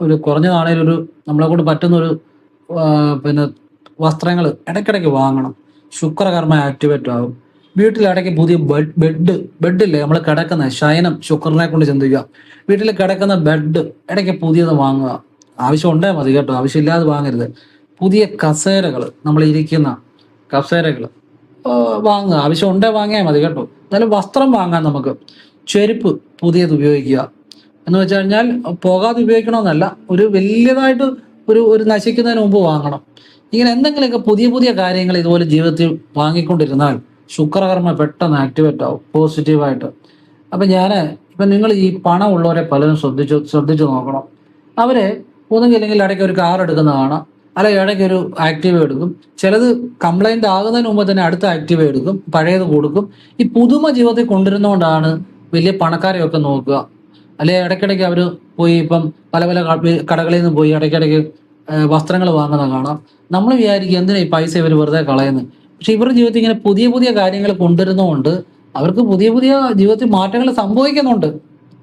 ഒരു കുറഞ്ഞതാണേലും നമ്മളെ കൊണ്ട് പറ്റുന്ന പിന്നെ വസ്ത്രങ്ങൾ ഇടയ്ക്കിടയ്ക്ക് വാങ്ങണം. ശുക്രകർമ്മ ആക്ടിവേറ്റ് ആകും. വീട്ടിലിടയ്ക്ക് പുതിയ ബെഡില്ലേ നമ്മൾ കിടക്കുന്ന ശയനം, ശുക്രനെ കൊണ്ട് ചിന്തിക്കുക. വീട്ടിൽ കിടക്കുന്ന ബെഡ് ഇടയ്ക്ക് പുതിയത് വാങ്ങുക. ആവശ്യം ഉണ്ടേ മതി കേട്ടോ, ആവശ്യമില്ലാതെ വാങ്ങരുത്. പുതിയ കസേരകൾ, നമ്മൾ ഇരിക്കുന്ന കസേരകൾ വാങ്ങുക. ആവശ്യം ഉണ്ടേ വാങ്ങിയാൽ മതി കേട്ടോ. എന്നാലും വസ്ത്രം വാങ്ങാൻ നമുക്ക്. ചെരുപ്പ് പുതിയത് ഉപയോഗിക്കുക. എന്ന് വെച്ച് കഴിഞ്ഞാൽ പോകാതെ ഉപയോഗിക്കണമെന്നല്ല, ഒരു വലിയതായിട്ട് ഒരു നശിക്കുന്നതിന് മുമ്പ് വാങ്ങണം. ഇങ്ങനെ എന്തെങ്കിലുമൊക്കെ പുതിയ കാര്യങ്ങൾ ഇതുപോലെ ജീവിതത്തിൽ വാങ്ങിക്കൊണ്ടിരുന്നാൽ ശുക്രകർമ്മ പെട്ടെന്ന് ആക്ടിവേറ്റ് ആവും പോസിറ്റീവായിട്ട്. അപ്പം നിങ്ങൾ ഈ പണം ഉള്ളവരെ പലരും ശ്രദ്ധിച്ചു നോക്കണം. അവരെ ഒന്നുകില്ലെങ്കിൽ ഇടയ്ക്ക് ഒരു കാർ എടുക്കുന്ന കാണാം, അല്ലെങ്കിൽ ഇടയ്ക്ക് ഒരു ആക്റ്റീവ് എടുക്കും. ചിലത് കംപ്ലൈന്റ് ആകുന്നതിന് മുമ്പ് തന്നെ അടുത്ത ആക്റ്റീവ് എടുക്കും, പഴയത് കൊടുക്കും. ഈ പുതുമ ജീവിതത്തിൽ കൊണ്ടുവരുന്നതുകൊണ്ടാണ് വലിയ പണക്കാരെയൊക്കെ നോക്കുക. അല്ലെ ഇടയ്ക്കിടയ്ക്ക് അവർ പോയി ഇപ്പം പല കടകളിൽ നിന്ന് പോയി ഇടയ്ക്കിടയ്ക്ക് വസ്ത്രങ്ങൾ വാങ്ങുന്ന കാണാം. നമ്മൾ വിചാരിക്കും എന്തിനാ ഈ പൈസ ഇവർ വെറുതെ കളയുന്നത്. പക്ഷെ ഇവരുടെ ജീവിതത്തിൽ ഇങ്ങനെ പുതിയ കാര്യങ്ങൾ കൊണ്ടുവരുന്നതുകൊണ്ട് അവർക്ക് പുതിയ ജീവിതത്തിൽ മാറ്റങ്ങൾ സംഭവിക്കുന്നുണ്ട്.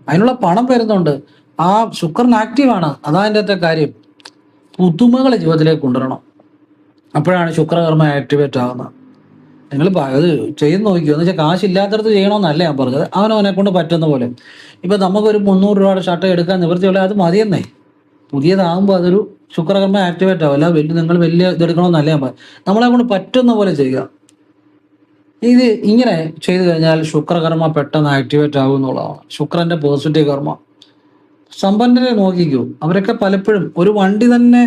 അതിനുള്ള പണം വരുന്നുണ്ട്. ആ ശുക്രൻ ആക്റ്റീവാണ്. അതാ അതിൻ്റെ അകത്തെ കാര്യം. പുതുമകളെ ജീവിതത്തിലേക്ക് കൊണ്ടുവരണം. അപ്പോഴാണ് ശുക്രകർമ്മ ആക്ടിവേറ്റ് ആകുന്നത്. നിങ്ങൾ അത് ചെയ്ത് നോക്കിയോ. എന്ന് വെച്ചാൽ കാശില്ലാത്തടത്ത് ചെയ്യണമെന്നല്ല ഞാൻ പറഞ്ഞത്. അവനെ കൊണ്ട് പറ്റുന്ന പോലെ. ഇപ്പം നമുക്കൊരു 300 രൂപയുടെ ഷർട്ട് എടുക്കാൻ നിവൃത്തിയുള്ള അത് മതിയെന്നേ. പുതിയതാകുമ്പോൾ അതൊരു ശുക്രകർമ്മ ആക്ടിവേറ്റ് ആവും. അല്ല നിങ്ങൾ വലിയ ഇതെടുക്കണമെന്നല്ല ഞാൻ പറയും. നമ്മളെ കൊണ്ട് പറ്റുന്ന പോലെ ചെയ്യുക. ഇത് ഇങ്ങനെ ചെയ്തു കഴിഞ്ഞാൽ ശുക്രകർമ്മ പെട്ടെന്ന് ആക്ടിവേറ്റ് ആകും എന്നുള്ളതാണ്. ശുക്രന്റെ പോസിറ്റീവ് കർമ്മ. സമ്പന്നരെ നോക്കിക്കൂ. അവരൊക്കെ പലപ്പോഴും ഒരു വണ്ടി തന്നെ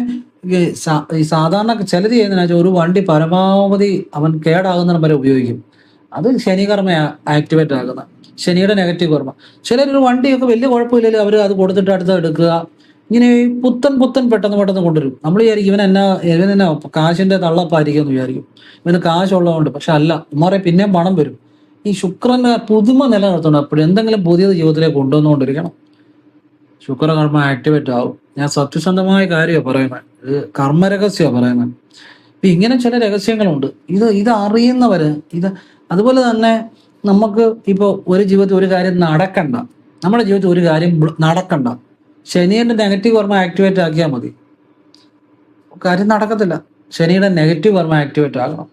ഈ സാധാരണ ചിലത് ചെയ്യുന്നതിനാ ഒരു വണ്ടി പരമാവധി അവൻ കേടാകുന്നതിന് വരെ ഉപയോഗിക്കും. അത് ശനികർമ്മ ആക്ടിവേറ്റ് ആകുന്ന. ശനിയുടെ നെഗറ്റീവ് കർമ്മ. ചിലരൊരു വണ്ടിയൊക്കെ വലിയ കുഴപ്പമില്ലല്ലോ, അവർ അത് കൊടുത്തിട്ട് അടുത്ത് എടുക്കുക. ഇങ്ങനെ ഈ പുത്തൻ പുത്തൻ പെട്ടെന്ന് പെട്ടെന്ന് കൊണ്ടുവരും. നമ്മൾ വിചാരിക്കും ഇവനെന്നാ കാശിന്റെ തള്ളപ്പായിരിക്കും എന്ന് വിചാരിക്കും, ഇവന് കാശുള്ളതുകൊണ്ട്. പക്ഷെ അല്ല, ഉമ്മാറെ പിന്നെയും പണം വരും. ഈ ശുക്രന്റെ പുതുമ നിലനിർത്തണം. അപ്പോഴും എന്തെങ്കിലും പുതിയത് ജീവിതത്തിലേക്ക് കൊണ്ടുവന്നുകൊണ്ടിരിക്കണം. ശുക്രകർമ്മ ആക്ടിവേറ്റ് ആവും. ഞാൻ സത്യസന്ധമായ കാര്യമാണ് പറയുന്നത്, ഇത് കർമ്മരഹസ്യമാണ് പറയുന്നത്. ഇപ്പൊ ഇങ്ങനെ ചില രഹസ്യങ്ങളുണ്ട്. ഇത് അറിയുന്നവര് അതുപോലെ തന്നെ നമുക്ക് ഇപ്പോൾ ഒരു ജീവിതത്തിൽ ഒരു കാര്യം നടക്കണ്ട, നമ്മുടെ ജീവിതത്തിൽ ഒരു കാര്യം നടക്കണ്ട, ശനിയുടെ നെഗറ്റീവ് കർമ്മ ആക്ടിവേറ്റ് ആക്കിയാൽ മതി, കാര്യം നടക്കത്തില്ല. ശനിയുടെ നെഗറ്റീവ് കർമ്മ ആക്ടിവേറ്റ് ആകണം.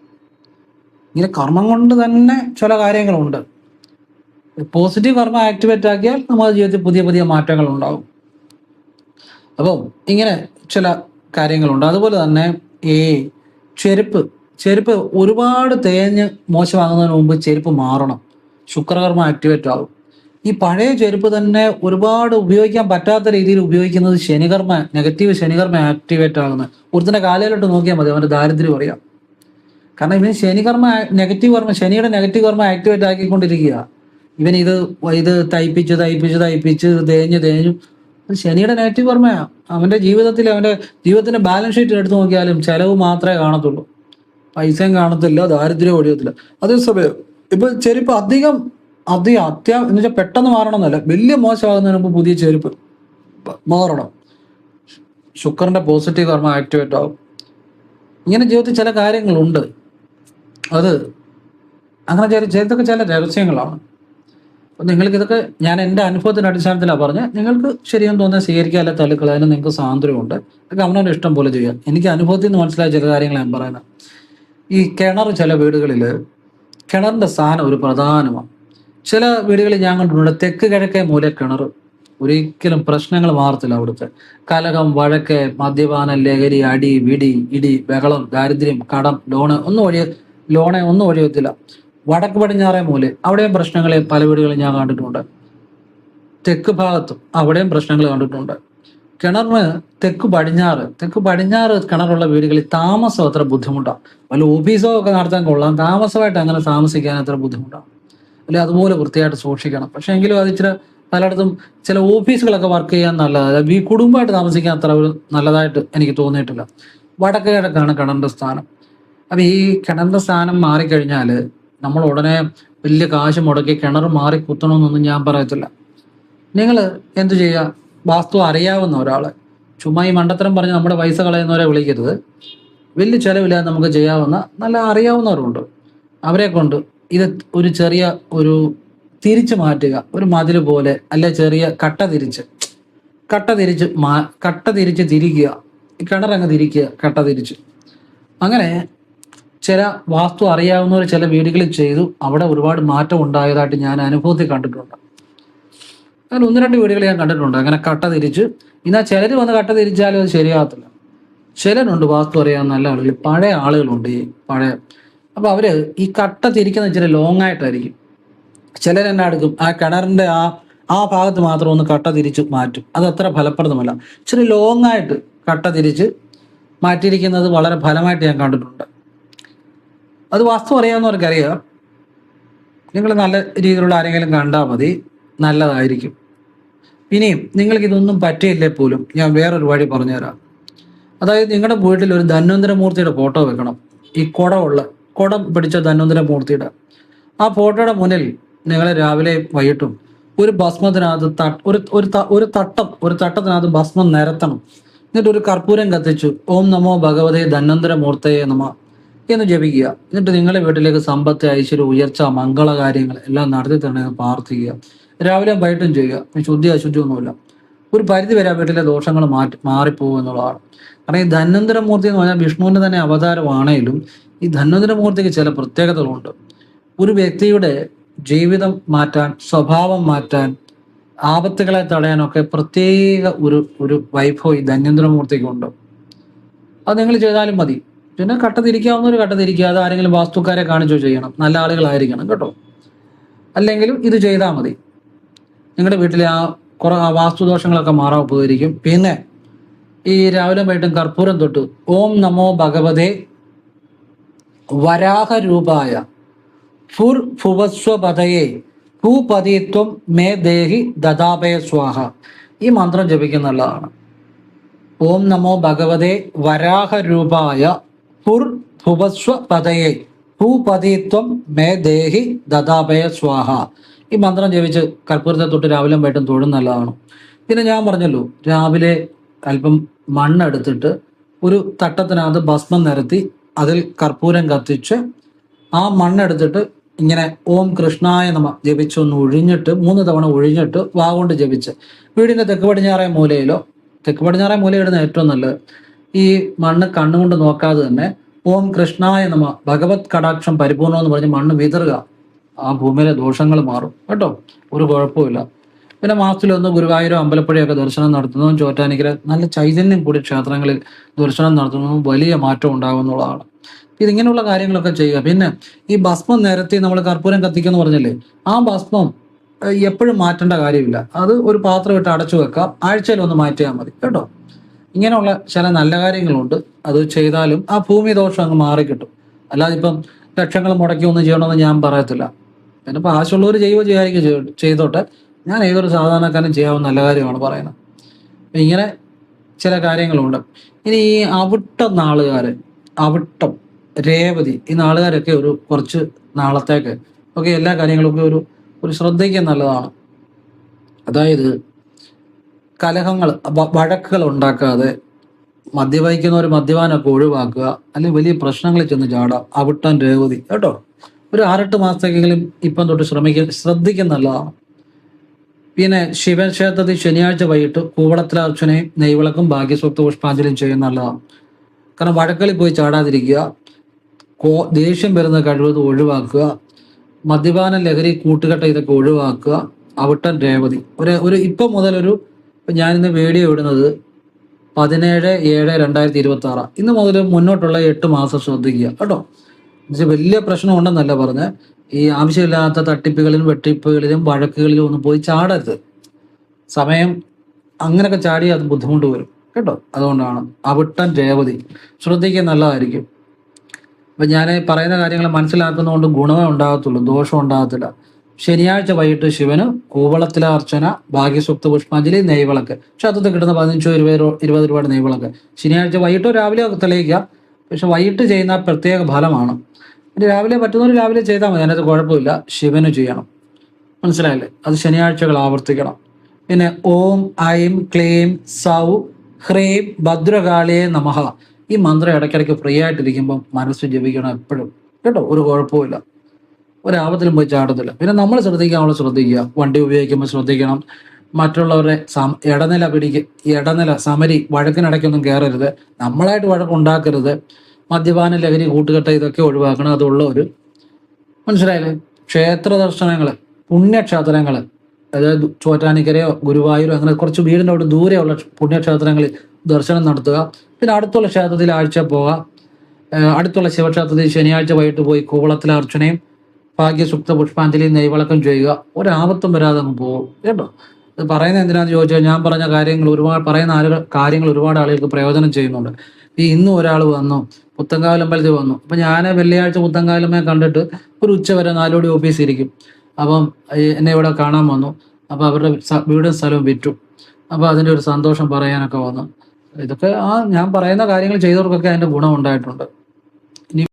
ഇങ്ങനെ കർമ്മം കൊണ്ട് തന്നെ ചില കാര്യങ്ങളുണ്ട്. പോസിറ്റീവ് കർമ്മ ആക്ടിവേറ്റ് ആക്കിയാൽ നമ്മുടെ ജീവിതത്തിൽ പുതിയ പുതിയ മാറ്റങ്ങൾ ഉണ്ടാകും. അപ്പം ഇങ്ങനെ ചില കാര്യങ്ങളുണ്ട്. അതുപോലെ തന്നെ ഈ ചെരുപ്പ് ഒരുപാട് തേഞ്ഞ് മോശമാകുന്നതിന് മുമ്പ് ചെരുപ്പ് മാറണം, ശുക്രകർമ്മ ആക്ടിവേറ്റ് ആകും. ഈ പഴയ ചെരുപ്പ് തന്നെ ഒരുപാട് ഉപയോഗിക്കാൻ പറ്റാത്ത രീതിയിൽ ഉപയോഗിക്കുന്നത് നെഗറ്റീവ് ശനികർമ്മ ആക്ടിവേറ്റ് ആകുന്നത്. ഒരുത്തന്റെ കാലയിലോട്ട് നോക്കിയാൽ മതി, അവന്റെ ദാരിദ്ര്യം അറിയാം. കാരണം ഇവൻ ശനിയുടെ നെഗറ്റീവ് കർമ്മ ആക്ടിവേറ്റ് ആക്കിക്കൊണ്ടിരിക്കുക. ഇവൻ ഇത് തയ്പ്പിച്ച് തേഞ്ഞു ശനിയുടെ നെഗറ്റീവ് കർമ്മയാണ്. അവന്റെ ജീവിതത്തിന്റെ ബാലൻസ് ഷീറ്റ് എടുത്തു നോക്കിയാലും ചെലവ് മാത്രമേ കാണത്തുള്ളൂ, പൈസയും കാണത്തില്ല, ദാരിദ്ര്യം ഒഴിയത്തില്ല. അതേസമയം ഇപ്പൊ ചെരുപ്പ് അധികം എന്ന് വെച്ചാൽ പെട്ടെന്ന് മാറണമെന്നല്ല, വലിയ മോശമാകുന്നതിന് മുമ്പ് പുതിയ ചെരുപ്പ് മാറണം, ശുക്രന്റെ പോസിറ്റീവ് കർമ്മ ആക്ടിവേറ്റ് ആകും. ഇങ്ങനെ ജീവിതത്തിൽ ചില കാര്യങ്ങളുണ്ട്. അത് അങ്ങനെ ചെയ്തൊക്കെ ചില രഹസ്യങ്ങളാണ്. അപ്പം നിങ്ങൾക്കിതൊക്കെ ഞാൻ എൻ്റെ അനുഭവത്തിൻ്റെ അടിസ്ഥാനത്തിലാണ് പറഞ്ഞത്. നിങ്ങൾക്ക് ശരിയെന്ന് തോന്നിയാൽ സ്വീകരിക്കുക, അല്ലെ തള്ളിക്കള. അതിന് നിങ്ങൾക്ക് സ്വാതന്ത്ര്യമുണ്ട്. അതൊക്കെ അവനവൻ്റെ ഇഷ്ടം പോലെ ചെയ്യാം. എനിക്ക് അനുഭവത്തിൽ നിന്ന് മനസ്സിലായ ചില കാര്യങ്ങൾ ഞാൻ പറയുന്നത്. ഈ ചില വീടുകളിൽ കിണറിൻ്റെ സ്ഥാനം ഒരു പ്രധാനമാണ്. ചില വീടുകളിൽ ഞാൻ കണ്ടിട്ടുണ്ട് തെക്ക് കിഴക്കേ മൂല കിണർ, ഒരിക്കലും പ്രശ്നങ്ങൾ മാറത്തില്ല. അവിടുത്തെ കലഹം, വഴക്ക്, മദ്യപാനം, ലഹരി, അടി, വിടി, ഇടി, ബഹളം, ദാരിദ്ര്യം, കടം, ഒന്നും ഒഴിയത്തില്ല. വടക്ക് പടിഞ്ഞാറേ മൂല അവിടെയും പ്രശ്നങ്ങൾ പല വീടുകളിൽ ഞാൻ കണ്ടിട്ടുണ്ട്. തെക്ക് ഭാഗത്തും അവിടെയും പ്രശ്നങ്ങൾ കണ്ടിട്ടുണ്ട്. കിണറിന് തെക്ക് പടിഞ്ഞാറ് കിണറുള്ള വീടുകളിൽ താമസം അത്ര ബുദ്ധിമുട്ടാണ്. വല്ല ഓഫീസോ ഒക്കെ നടത്താൻ കൊള്ളാം, താമസമായിട്ട് അങ്ങനെ താമസിക്കാൻ അത്ര ബുദ്ധിമുട്ടാണ്. അല്ലെ അതുപോലെ വൃത്തിയായിട്ട് സൂക്ഷിക്കണം. പക്ഷെ എങ്കിലും അത് പലയിടത്തും ചില ഓഫീസുകളൊക്കെ വർക്ക് ചെയ്യാൻ നല്ലതാണ്. ഈ കുടുംബമായിട്ട് താമസിക്കാൻ അത്ര നല്ലതായിട്ട് എനിക്ക് തോന്നിയിട്ടില്ല. വടക്ക് കിഴക്കാണ് കിണറിന്റെ സ്ഥാനം. അപ്പൊ ഈ കിണറിന്റെ സ്ഥാനം മാറിക്കഴിഞ്ഞാൽ നമ്മൾ ഉടനെ വലിയ കാശ് മുടക്കി കിണർ മാറി കുത്തണമെന്നൊന്നും ഞാൻ പറയത്തില്ല. നിങ്ങൾ എന്തു ചെയ്യുക, വാസ്തു അറിയാവുന്ന ഒരാളെ, ചുമ്മാ ഈ മണ്ടത്തരം പറഞ്ഞ് നമ്മുടെ പൈസ കളയുന്നവരെ വിളിക്കരുത്. വലിയ ചിലവില്ലാതെ നമുക്ക് ചെയ്യാവുന്ന നല്ല അറിയാവുന്നവരുണ്ട്, അവരെ കൊണ്ട് ഇത് ഒരു തിരിച്ചു മാറ്റുക. ഒരു മതിൽ പോലെ, അല്ലെ ചെറിയ കട്ട തിരിച്ച് തിരിക്കുക, കിണറങ്ങ് തിരിക്കുക, കട്ട തിരിച്ച്. അങ്ങനെ ചില വാസ്തു അറിയാവുന്നവർ ചില വീടുകളിൽ ചെയ്തു, അവിടെ ഒരുപാട് മാറ്റം ഉണ്ടായതായിട്ട് ഞാൻ അനുഭവത്തിൽ കണ്ടിട്ടുണ്ട്. അങ്ങനെ 1-2 വീടുകൾ ഞാൻ കണ്ടിട്ടുണ്ട് അങ്ങനെ കട്ട തിരിച്ച്. എന്നാൽ ചിലർ വന്ന് കട്ട തിരിച്ചാലും അത് ശരിയാകത്തില്ല. ചിലരുണ്ട് വാസ്തു അറിയാവുന്ന നല്ല ആളുകൾ, പഴയ ആളുകളുണ്ട് ഈ പഴയ. അപ്പൊ അവര് ഈ കട്ട തിരിക്കുന്ന ഇച്ചിരി ലോങ് ആയിട്ടായിരിക്കും. ചിലരെന്നെ എടുക്കും, ആ കിണറിന്റെ ആ ഭാഗത്ത് മാത്രം ഒന്ന് കട്ട തിരിച്ച് മാറ്റും. അത് അത്ര ഫലപ്രദമല്ല. ഇച്ചിരി ലോങ് ആയിട്ട് കട്ട തിരിച്ച് മാറ്റിയിരിക്കുന്നത് വളരെ ഫലമായിട്ട് ഞാൻ കണ്ടിട്ടുണ്ട്. അത് വാസ്തു അറിയാവുന്നവർക്കറിയാം. നിങ്ങൾ നല്ല രീതിയിലുള്ള ആരെങ്കിലും കണ്ടാൽ മതി, നല്ലതായിരിക്കും. ഇനിയും നിങ്ങൾക്ക് ഇതൊന്നും പറ്റിയില്ലേ പോലും ഞാൻ വേറൊരു വഴി പറഞ്ഞുതരാം. അതായത് നിങ്ങളുടെ വീട്ടിൽ ഒരു ധന്വന്തരമൂർത്തിയുടെ ഫോട്ടോ വെക്കണം. ഈ കുടം പിടിച്ച ധന്വന്തരമൂർത്തിയുടെ ആ ഫോട്ടോയുടെ മുന്നിൽ നിങ്ങൾ രാവിലെ വൈകിട്ടും ഒരു ഭസ്മത്തിനകത്ത് ഒരു തട്ടത്തിനകത്ത് ഭസ്മം നിരത്തണം. എന്നിട്ട് ഒരു കർപ്പൂരം കത്തിച്ചു ഓം നമോ ഭഗവതേ ധന്വന്തരമൂർത്തയെ നമ എന്ന് ജപിക്കുക. എന്നിട്ട് നിങ്ങളുടെ വീട്ടിലേക്ക് സമ്പത്ത്, ഐശ്വര്യം, ഉയർച്ച, മംഗളകാര്യങ്ങൾ എല്ലാം നടത്തി തന്നെ പ്രാർത്ഥിക്കുക. രാവിലെ വൈകിട്ടും ചെയ്യുക. ശുദ്ധി അശുദ്ധി ഒന്നുമില്ല. ഒരു പരിധി വരെ വീട്ടിലെ ദോഷങ്ങൾ മാറിപ്പോകും എന്നുള്ളതാണ്. കാരണം ഈ ധന്വന്തരമൂർത്തി എന്ന് പറഞ്ഞാൽ വിഷ്ണുവിന്റെ തന്നെ അവതാരമാണെങ്കിലും ഈ ധന്വന്തരമൂർത്തിക്ക് ചില പ്രത്യേകതകളുണ്ട്. ഒരു വ്യക്തിയുടെ ജീവിതം മാറ്റാൻ, സ്വഭാവം മാറ്റാൻ, ആപത്തുകളെ തടയാനൊക്കെ പ്രത്യേക ഒരു വൈഭവം ഈ ധന്വന്തരമൂർത്തിക്കുണ്ട്. അത് നിങ്ങൾ ചെയ്താലും മതി. പിന്നെ കട്ട തിരിക്കാവുന്നവർ കട്ട തിരിക്കുക. അത് ആരെങ്കിലും വാസ്തുക്കാരെ കാണിച്ചോ ചെയ്യണം, നല്ല ആളുകളായിരിക്കണം കേട്ടോ. അല്ലെങ്കിലും ഇത് ചെയ്താൽ മതി. നിങ്ങളുടെ വീട്ടിലെ ആ വാസ്തുദോഷങ്ങളൊക്കെ മാറാൻ ഉപകരിക്കും. പിന്നെ ഈ രാവിലെ വൈകിട്ടും കർപ്പൂരം തൊട്ട് ഓം നമോ ഭഗവതേ വരാഹരൂപായ ഫുർഭുവസ്വപതയെ ഭൂപതിത്വം മേ ദേഹി ദദാപയ സ്വാഹ. ഈ മന്ത്രം ജപിക്കുന്നുള്ളതാണ്. ഓം നമോ ഭഗവതേ വരാഹരൂപായ പുർ ഭുവസ്വ പതയെ ഭൂപതിത്വം മേ ദേഹി ദദാപയ സ്വാഹ. ഈ മന്ത്രം ജപിച്ച് കർപ്പൂരത്തെ തൊട്ട് രാവിലെ വൈകിട്ടും തൊഴും നല്ലതാണ്. പിന്നെ ഞാൻ പറഞ്ഞല്ലോ, രാവിലെ അല്പം മണ്ണെടുത്തിട്ട് ഒരു തട്ടത്തിനകത്ത് ഭസ്മം നിരത്തി അതിൽ കർപ്പൂരം കത്തിച്ച് ആ മണ്ണെടുത്തിട്ട് ഇങ്ങനെ ഓം കൃഷ്ണായ നമ ജപിച്ചൊന്ന് ഒഴിഞ്ഞിട്ട് 3 തവണ ഒഴിഞ്ഞിട്ട് വാഗോണ്ട് ജപിച്ച് വീടിൻ്റെ തെക്ക് പടിഞ്ഞാറേ മൂലയിലോ, തെക്ക് പടിഞ്ഞാറേ മൂലയിടുന്ന ഏറ്റവും നല്ലത്, ഈ മണ്ണ് കണ്ണുകൊണ്ട് നോക്കാതെ തന്നെ ഓം കൃഷ്ണായ നമ ഭഗവത് കടാക്ഷം പരിപൂർണം എന്ന് പറഞ്ഞ് മണ്ണ് വിതറുക. ആ ഭൂമിയിലെ ദോഷങ്ങൾ മാറും കേട്ടോ, ഒരു കുഴപ്പമില്ല. പിന്നെ മാസത്തിലൊന്ന് ഗുരുവായൂരോ അമ്പലപ്പുഴയൊക്കെ ദർശനം നടത്തുന്നതും ചോറ്റാനിക്കര നല്ല ചൈതന്യം കൂടി ക്ഷേത്രങ്ങളിൽ ദർശനം നടത്തുന്നതും വലിയ മാറ്റം ഉണ്ടാകുന്നുള്ളതാണ്. ഇതിങ്ങനെയുള്ള കാര്യങ്ങളൊക്കെ ചെയ്യുക. പിന്നെ ഈ ഭസ്മം നിരത്തി നമ്മൾ കർപ്പൂരം കത്തിക്കുന്നു പറഞ്ഞില്ലേ, ആ ഭസ്മം എപ്പോഴും മാറ്റേണ്ട കാര്യമില്ല. അത് ഒരു പാത്രം ഇട്ട് അടച്ചു വെക്കാം, ആഴ്ചയിൽ ഒന്ന് മാറ്റിയാൽ മതി കേട്ടോ. ഇങ്ങനെയുള്ള ചില നല്ല കാര്യങ്ങളുണ്ട്, അത് ചെയ്താലും ആ ഭൂമി ദോഷം അങ്ങ് മാറിക്കിട്ടും. അല്ലാതെ ഇപ്പം ലക്ഷങ്ങൾ മുടക്കി ഒന്നും ചെയ്യണമെന്ന് ഞാൻ പറയത്തില്ല. പിന്നെ ഇപ്പം ആവശ്യമുള്ളവർ ചെയ്യുകയോ ചെയ്യാതിരിക്കും ചെയ്തോട്ടെ. ഞാൻ ഏതൊരു സാധാരണക്കാരനും ചെയ്യാവുന്ന നല്ല കാര്യമാണ് പറയുന്നത്. അപ്പം ഇങ്ങനെ ചില കാര്യങ്ങളുണ്ട്. ഇനി ഈ അവിട്ടം നാളുകാർ, അവിട്ടം, രേവതി, ഈ നാളുകാരൊക്കെ ഒരു കുറച്ച് നാളത്തേക്ക് ഒക്കെ എല്ലാ കാര്യങ്ങളൊക്കെ ഒരു ശ്രദ്ധയ്ക്ക് നല്ലതാണ്. അതായത് കലഹങ്ങൾ, വഴക്കുകൾ ഉണ്ടാക്കാതെ മദ്യപിക്കുന്നവർ മദ്യപാനമൊക്കെ ഒഴിവാക്കുക, അല്ലെങ്കിൽ വലിയ പ്രശ്നങ്ങളിൽ ചെന്ന് ചാടാം. അവിട്ടം, രേവതി കേട്ടോ, ഒരു 6-8 മാസത്തേക്കെങ്കിലും ഇപ്പം തൊട്ട് ശ്രദ്ധിക്കുന്ന നല്ലതാണ്. പിന്നെ ശിവക്ഷേത്രത്തിൽ ശനിയാഴ്ച വൈകിട്ട് കൂവളത്തിലർച്ചനയും നെയ്വിളക്കും ഭാഗ്യസ്വക്ത പുഷ്പാഞ്ജലിയും ചെയ്യുന്ന നല്ലതാണ്. കാരണം വഴക്കളിൽ പോയി ചാടാതിരിക്കുക, ദേഷ്യം വരുന്ന കഴിവത് ഒഴിവാക്കുക, മദ്യപാന ലഹരി കൂട്ടുകെട്ട ഇതൊക്കെ ഒഴിവാക്കുക. അവിട്ടം, രേവതി ഇപ്പം മുതലൊരു, ഞാനിന്ന് വീഡിയോ ഇടുന്നത് 17/7/2026, ഇന്ന് മുതൽ മുന്നോട്ടുള്ള 8 മാസം ശ്രദ്ധിക്കുക കേട്ടോ. എന്നുവെച്ചാൽ വലിയ പ്രശ്നം ഉണ്ടെന്നല്ല പറഞ്ഞ്, ഈ ആവശ്യമില്ലാത്ത തട്ടിപ്പുകളിലും വെട്ടിപ്പുകളിലും വഴക്കുകളിലും ഒന്നും പോയി ചാടരുത്. സമയം അങ്ങനെയൊക്കെ ചാടി അത് ബുദ്ധിമുട്ട് വരും കേട്ടോ. അതുകൊണ്ടാണ് അവിട്ടം, രേവതി ശ്രദ്ധിക്കുക, നല്ലതായിരിക്കും. അപ്പം ഞാൻ പറയുന്ന കാര്യങ്ങൾ മനസ്സിലാക്കുന്നതുകൊണ്ട് ഗുണമേ ഉണ്ടാകത്തുള്ളൂ, ദോഷം ഉണ്ടാകത്തില്ല. ശനിയാഴ്ച വൈകിട്ട് ശിവന് കൂവളത്തിലെ അർച്ചന, ഭാഗ്യസ്വക്ത പുഷ്പാഞ്ജലി, നെയ്വിളക്ക്. ക്ഷേത്രത്തിൽ കിട്ടുന്ന 15-20 രൂപയുടെ നെയ്വിളക്ക് ശനിയാഴ്ച വൈകിട്ടോ രാവിലെ തെളിയിക്കുക. പക്ഷെ വൈകിട്ട് ചെയ്യുന്ന പ്രത്യേക ഫലമാണ്. പിന്നെ രാവിലെ പറ്റുന്നവർ രാവിലെ ചെയ്താൽ മതി, അതിനകത്ത് കുഴപ്പമില്ല. ശിവന് ചെയ്യണം, മനസ്സിലായില്ലേ? അത് ശനിയാഴ്ചകൾ ആവർത്തിക്കണം. പിന്നെ ഓം ഐം ക്ലീം സൗ ഹ്രീം ഭദ്രകാളിയെ നമഃ. ഈ മന്ത്രം ഇടയ്ക്കിടയ്ക്ക് ഫ്രീ ആയിട്ടിരിക്കുമ്പം മനസ്സ് ജപിക്കണം എപ്പോഴും കേട്ടോ, ഒരു കുഴപ്പമില്ല. ഒരാപത്തിലും പോയി ചാടത്തില്ല. പിന്നെ നമ്മൾ ശ്രദ്ധിക്കുക, വണ്ടി ഉപയോഗിക്കുമ്പോൾ ശ്രദ്ധിക്കണം. മറ്റുള്ളവരുടെ ഇടനില സമരി വഴക്കിനിടയ്ക്കൊന്നും കയറരുത്. നമ്മളായിട്ട് വഴക്കുണ്ടാക്കരുത്. മദ്യപാന ലഹരി കൂട്ടുകെട്ട ഇതൊക്കെ ഒഴിവാക്കണം. അതുള്ളവർ മനസ്സിലായില്ലേ? ക്ഷേത്ര ദർശനങ്ങൾ, പുണ്യക്ഷേത്രങ്ങൾ, അതായത് ചോറ്റാനിക്കരയോ ഗുരുവായൂരോ അങ്ങനെ കുറച്ച് വീടിൻ്റെ അവിടെ ദൂരെയുള്ള പുണ്യക്ഷേത്രങ്ങളിൽ ദർശനം നടത്തുക. പിന്നെ അടുത്തുള്ള ക്ഷേത്രത്തിൽ ആഴ്ച പോവുക. അടുത്തുള്ള ശിവക്ഷേത്രത്തിൽ ശനിയാഴ്ച വൈകിട്ട് പോയി കൂവളത്തിലെ അർച്ചനയും ഭാഗ്യസുക്ത പുഷ്പാഞ്ജലി, നെയ്വിളക്കം ചെയ്യുക. ഒരാപത്തും വരാതെ അങ്ങ് പോകും കേട്ടോ. ഇത് പറയുന്നത് എന്തിനാന്ന് ചോദിച്ചാൽ, ഞാൻ പറഞ്ഞ കാര്യങ്ങൾ ഒരുപാട് ആളുകൾക്ക് പ്രയോജനം ചെയ്യുന്നുണ്ട്. ഇന്നും ഒരാൾ വന്നു, പുത്തങ്കാലമ്പലത്തിൽ വന്നു. അപ്പം ഞാൻ വെള്ളിയാഴ്ച പുത്തങ്കാലമ്മയെ കണ്ടിട്ട് ഒരു ഉച്ച വരെ 4 മണി ഓഫീസിൽ ഇരിക്കും. അപ്പം എന്നെ ഇവിടെ കാണാൻ വന്നു. അപ്പം അവരുടെ വീടും സ്ഥലവും വിറ്റു. അപ്പം അതിൻ്റെ ഒരു സന്തോഷം പറയാനൊക്കെ വന്നു. ഇതൊക്കെ ഞാൻ പറയുന്ന കാര്യങ്ങൾ ചെയ്തവർക്കൊക്കെ അതിൻ്റെ ഗുണം ഉണ്ടായിട്ടുണ്ട്.